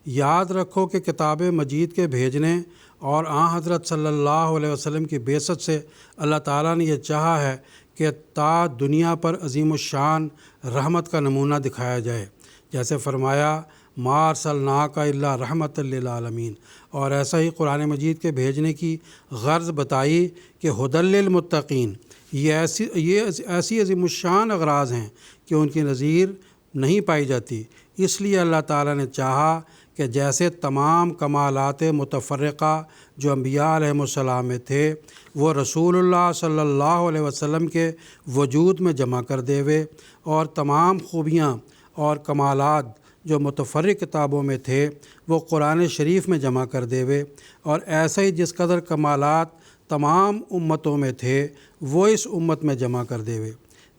یاد رکھو کہ کتاب مجید کے بھیجنے اور حضرت صلی اللہ علیہ وسلم کی بعثت سے اللہ تعالیٰ نے یہ چاہا ہے کہ تا دنیا پر عظیم الشان رحمت کا نمونہ دکھایا جائے، جیسے فرمایا ما ارسلناک الا رحمت للعالمین، اور ایسا ہی قرآن مجید کے بھیجنے کی غرض بتائی کہ ہدی للمتقین، یہ ایسی عظیم الشان اغراض ہیں کہ ان کی نظیر نہیں پائی جاتی۔ اس لیے اللہ تعالیٰ نے چاہا کہ جیسے تمام کمالات متفرقہ جو انبیاء علیہ السلام میں تھے وہ رسول اللہ صلی اللہ علیہ وسلم کے وجود میں جمع کر دیوے، اور تمام خوبیاں اور کمالات جو متفرق کتابوں میں تھے وہ قرآن شریف میں جمع کر دیوے، اور ایسا ہی جس قدر کمالات تمام امتوں میں تھے وہ اس امت میں جمع کر دیوے۔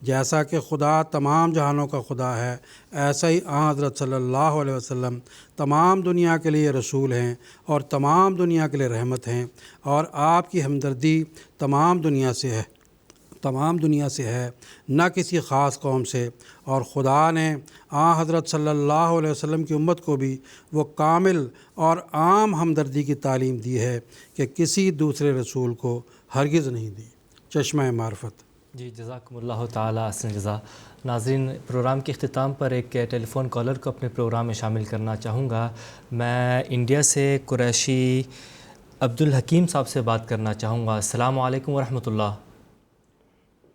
جیسا کہ خدا تمام جہانوں کا خدا ہے، ایسا ہی آن حضرت صلی اللہ علیہ وسلم تمام دنیا کے لیے رسول ہیں اور تمام دنیا کے لیے رحمت ہیں، اور آپ کی ہمدردی تمام دنیا سے ہے، نہ کسی خاص قوم سے۔ اور خدا نے آن حضرت صلی اللہ علیہ وسلم کی امت کو بھی وہ کامل اور عام ہمدردی کی تعلیم دی ہے کہ کسی دوسرے رسول کو ہرگز نہیں دی۔ چشمہ معرفت۔ جی جزاکم اللہ تعالیٰ احسن جزا۔ ناظرین، پروگرام کے اختتام پر ایک ٹیلی فون کالر کو اپنے پروگرام میں شامل کرنا چاہوں گا۔ میں انڈیا سے قریشی عبدالحکیم صاحب سے بات کرنا چاہوں گا۔ السلام علیکم ورحمۃ اللہ۔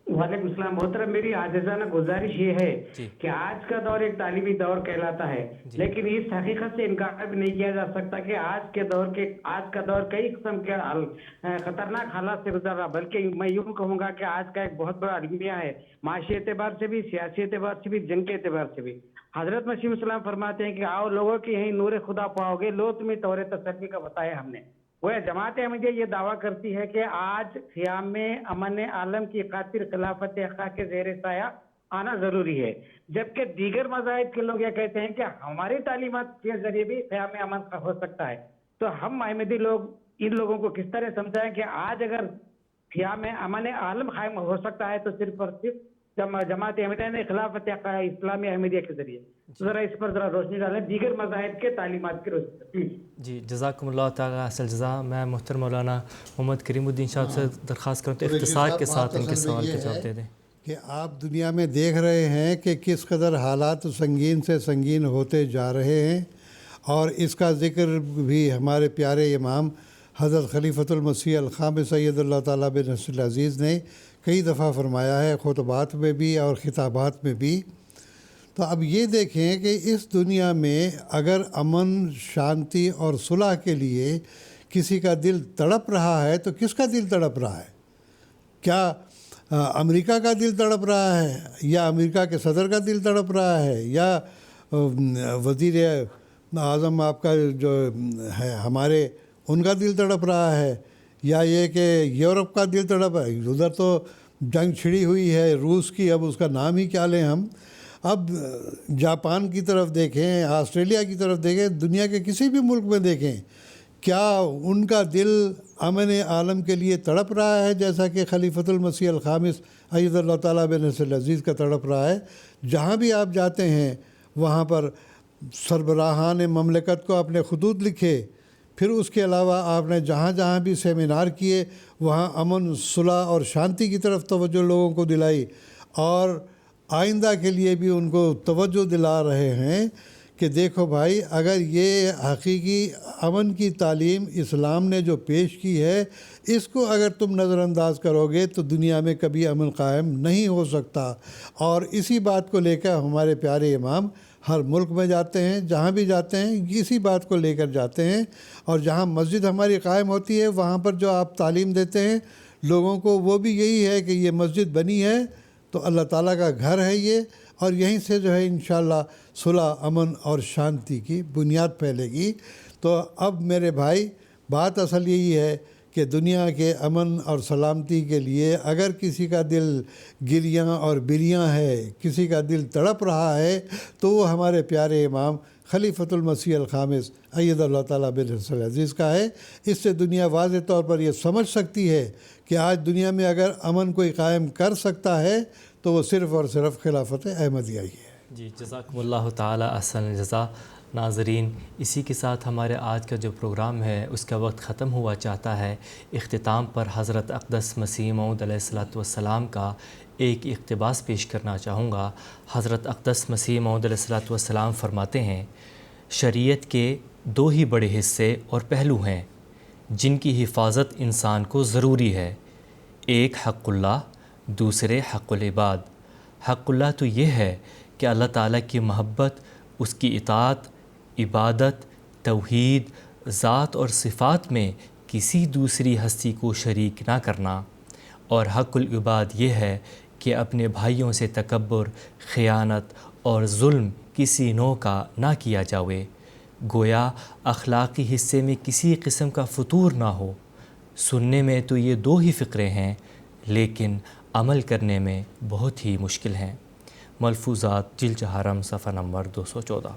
وعلیکم السلام محترم، میری عاجزانہ گزارش یہ ہے کہ آج کا دور ایک تعلیمی دور کہلاتا ہے، لیکن اس حقیقت سے انکار بھی نہیں کیا جا سکتا کہ آج کا دور کئی قسم کے خطرناک حالات سے گزر رہا، بلکہ میں یوں کہوں گا کہ آج کا ایک بہت بڑا المیہ ہے، معاشی اعتبار سے بھی، سیاسی اعتبار سے بھی، جنگ کے اعتبار سے بھی۔ حضرت مسیح السلام فرماتے ہیں کہ آؤ لوگوں کی یہیں نور خدا پاؤ گے، لو تمہیں طور تسلی کا بتایا ہم نے۔ وہ جماعت احمدیہ یہ دعویٰ کرتی ہے کہ آج قیام امن عالم کی خاطر خلافت حق کے زیر سایہ آنا ضروری ہے، جبکہ دیگر مذاہب کے لوگ یہ کہتے ہیں کہ ہماری تعلیمات کے ذریعے بھی قیام امن ہو سکتا ہے۔ تو ہم احمدی لوگ ان لوگوں کو کس طرح سمجھائیں کہ آج اگر قیام امن عالم قائم ہو سکتا ہے تو صرف اور صرف جماعت احمدیہ نے خلافت اسلامی احمدیہ کے ذریعے۔ ذرا اس پر ذرا روشنی ڈالیں دیگر مذاہب کے تعلیمات کی روشنی پلیز۔ جی جزاکم اللہ تعالیٰ احسن جزا۔ میں محترم مولانا محمد کریم الدین صاحب سے درخواست کرتا ہوں اختصار کے ساتھ ان کے سوال کے جواب دے دیں۔ کہ آپ دنیا میں دیکھ رہے ہیں کہ کس قدر حالات سنگین سے سنگین ہوتے جا رہے ہیں، اور اس کا ذکر بھی ہمارے پیارے امام حضرت خلیفۃ المسیح الخامس سید اللہ تعالیٰ بن نصر العزیز نے کئی دفعہ فرمایا ہے، خطبات میں بھی اور خطابات میں بھی۔ تو اب یہ دیکھیں کہ اس دنیا میں اگر امن، شانتی اور صلح کے لیے کسی کا دل تڑپ رہا ہے تو کس کا دل تڑپ رہا ہے؟ کیا امریکہ کا دل تڑپ رہا ہے، یا امریکہ کے صدر کا دل تڑپ رہا ہے، یا وزیر اعظم آپ کا جو ہے ہمارے ان کا دل تڑپ رہا ہے، یا یہ کہ یورپ کا دل تڑپ ہے؟ ادھر تو جنگ چھڑی ہوئی ہے روس کی، اب اس کا نام ہی کیا لیں ہم۔ اب جاپان کی طرف دیکھیں، آسٹریلیا کی طرف دیکھیں، دنیا کے کسی بھی ملک میں دیکھیں، کیا ان کا دل امن عالم کے لیے تڑپ رہا ہے جیسا کہ خلیفۃ المسیح الخامس اید اللہ تعالیٰ بن نصر العزیز کا تڑپ رہا ہے؟ جہاں بھی آپ جاتے ہیں وہاں پر سربراہان مملکت کو اپنے خطوط لکھے، پھر اس کے علاوہ آپ نے جہاں جہاں بھی سیمینار کیے وہاں امن، صلح اور شانتی کی طرف توجہ لوگوں کو دلائی، اور آئندہ کے لیے بھی ان کو توجہ دلا رہے ہیں کہ دیکھو بھائی، اگر یہ حقیقی امن کی تعلیم اسلام نے جو پیش کی ہے اس کو اگر تم نظر انداز کرو گے تو دنیا میں کبھی امن قائم نہیں ہو سکتا۔ اور اسی بات کو لے کر ہمارے پیارے امام ہر ملک میں جاتے ہیں، جہاں بھی جاتے ہیں اسی بات کو لے کر جاتے ہیں، اور جہاں مسجد ہماری قائم ہوتی ہے وہاں پر جو آپ تعلیم دیتے ہیں لوگوں کو وہ بھی یہی ہے کہ یہ مسجد بنی ہے تو اللہ تعالیٰ کا گھر ہے یہ، اور یہیں سے جو ہے انشاءاللہ صلح، امن اور شانتی کی بنیاد پھیلے گی۔ تو اب میرے بھائی بات اصل یہی ہے کہ دنیا کے امن اور سلامتی کے لیے اگر کسی کا دل گریاں اور بریاں ہے، کسی کا دل تڑپ رہا ہے، تو وہ ہمارے پیارے امام خلیفۃ المسیح الخامس اید اللہ تعالیٰ بن نصر العزیز کا ہے۔ اس سے دنیا واضح طور پر یہ سمجھ سکتی ہے کہ آج دنیا میں اگر امن کوئی قائم کر سکتا ہے تو وہ صرف اور صرف خلافت احمدیہ ہی ہے۔ جی جزاکم اللہ تعالیٰ احسن جزا۔ ناظرین، اسی کے ساتھ ہمارے آج کا جو پروگرام ہے اس کا وقت ختم ہوا چاہتا ہے۔ اختتام پر حضرت اقدس مسیح موعود علیہ الصلوۃ والسلام کا ایک اقتباس پیش کرنا چاہوں گا۔ حضرت اقدس مسیح موعود علیہ الصلوۃ والسلام فرماتے ہیں، شریعت کے دو ہی بڑے حصے اور پہلو ہیں جن کی حفاظت انسان کو ضروری ہے، ایک حق اللہ، دوسرے حق العباد۔ حق اللہ تو یہ ہے کہ اللہ تعالیٰ کی محبت، اس کی اطاعت، عبادت، توحید، ذات اور صفات میں کسی دوسری ہستی کو شریک نہ کرنا، اور حق العباد یہ ہے کہ اپنے بھائیوں سے تکبر، خیانت اور ظلم کسی نوع کا نہ کیا جاوے۔ گویا اخلاقی حصے میں کسی قسم کا فتور نہ ہو۔ سننے میں تو یہ دو ہی فقرے ہیں، لیکن عمل کرنے میں بہت ہی مشکل ہیں۔ ملفوظات جلد 4 صفحہ نمبر 214۔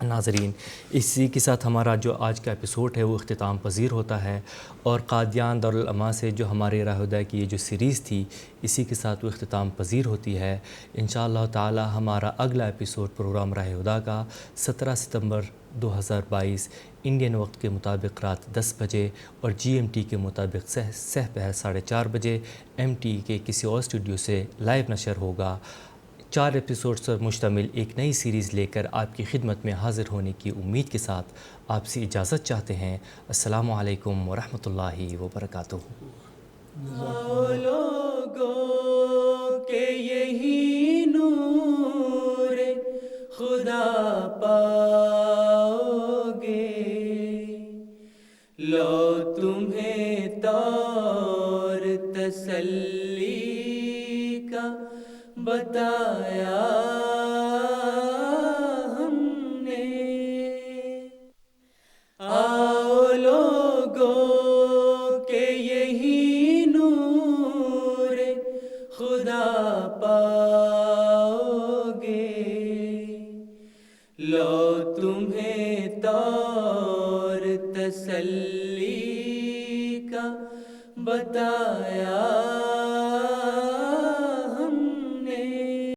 ناظرین، اسی کے ساتھ ہمارا جو آج کا ایپیسوڈ ہے وہ اختتام پذیر ہوتا ہے، اور قادیان دارالعلماء سے جو ہمارے راہ ہدایٰ کی یہ جو سیریز تھی اسی کے ساتھ وہ اختتام پذیر ہوتی ہے۔ انشاءاللہ تعالی ہمارا اگلا ایپیسوڈ پروگرام راہ ہدایٰ کا 17 ستمبر 2022 انڈین وقت کے مطابق رات 10 بجے اور جی ایم ٹی کے مطابق سہ پہر 4:30 بجے ایم ٹی کے کسی اور اسٹوڈیو سے لائیو نشر ہوگا۔ 4 ایپیسوڈز پر مشتمل ایک نئی سیریز لے کر آپ کی خدمت میں حاضر ہونے کی امید کے ساتھ آپ سے اجازت چاہتے ہیں۔ السلام علیکم ورحمۃ اللہ وبرکاتہ۔ آؤ لوگوں کہ یہی نور خدا پاؤ گے، لو تمہیں طور تسلی کا بتایا ہم نے۔ آؤ لوگوں کہ یہی نور خدا پاؤ گے، لو تمہیں طور تسلی کا بتایا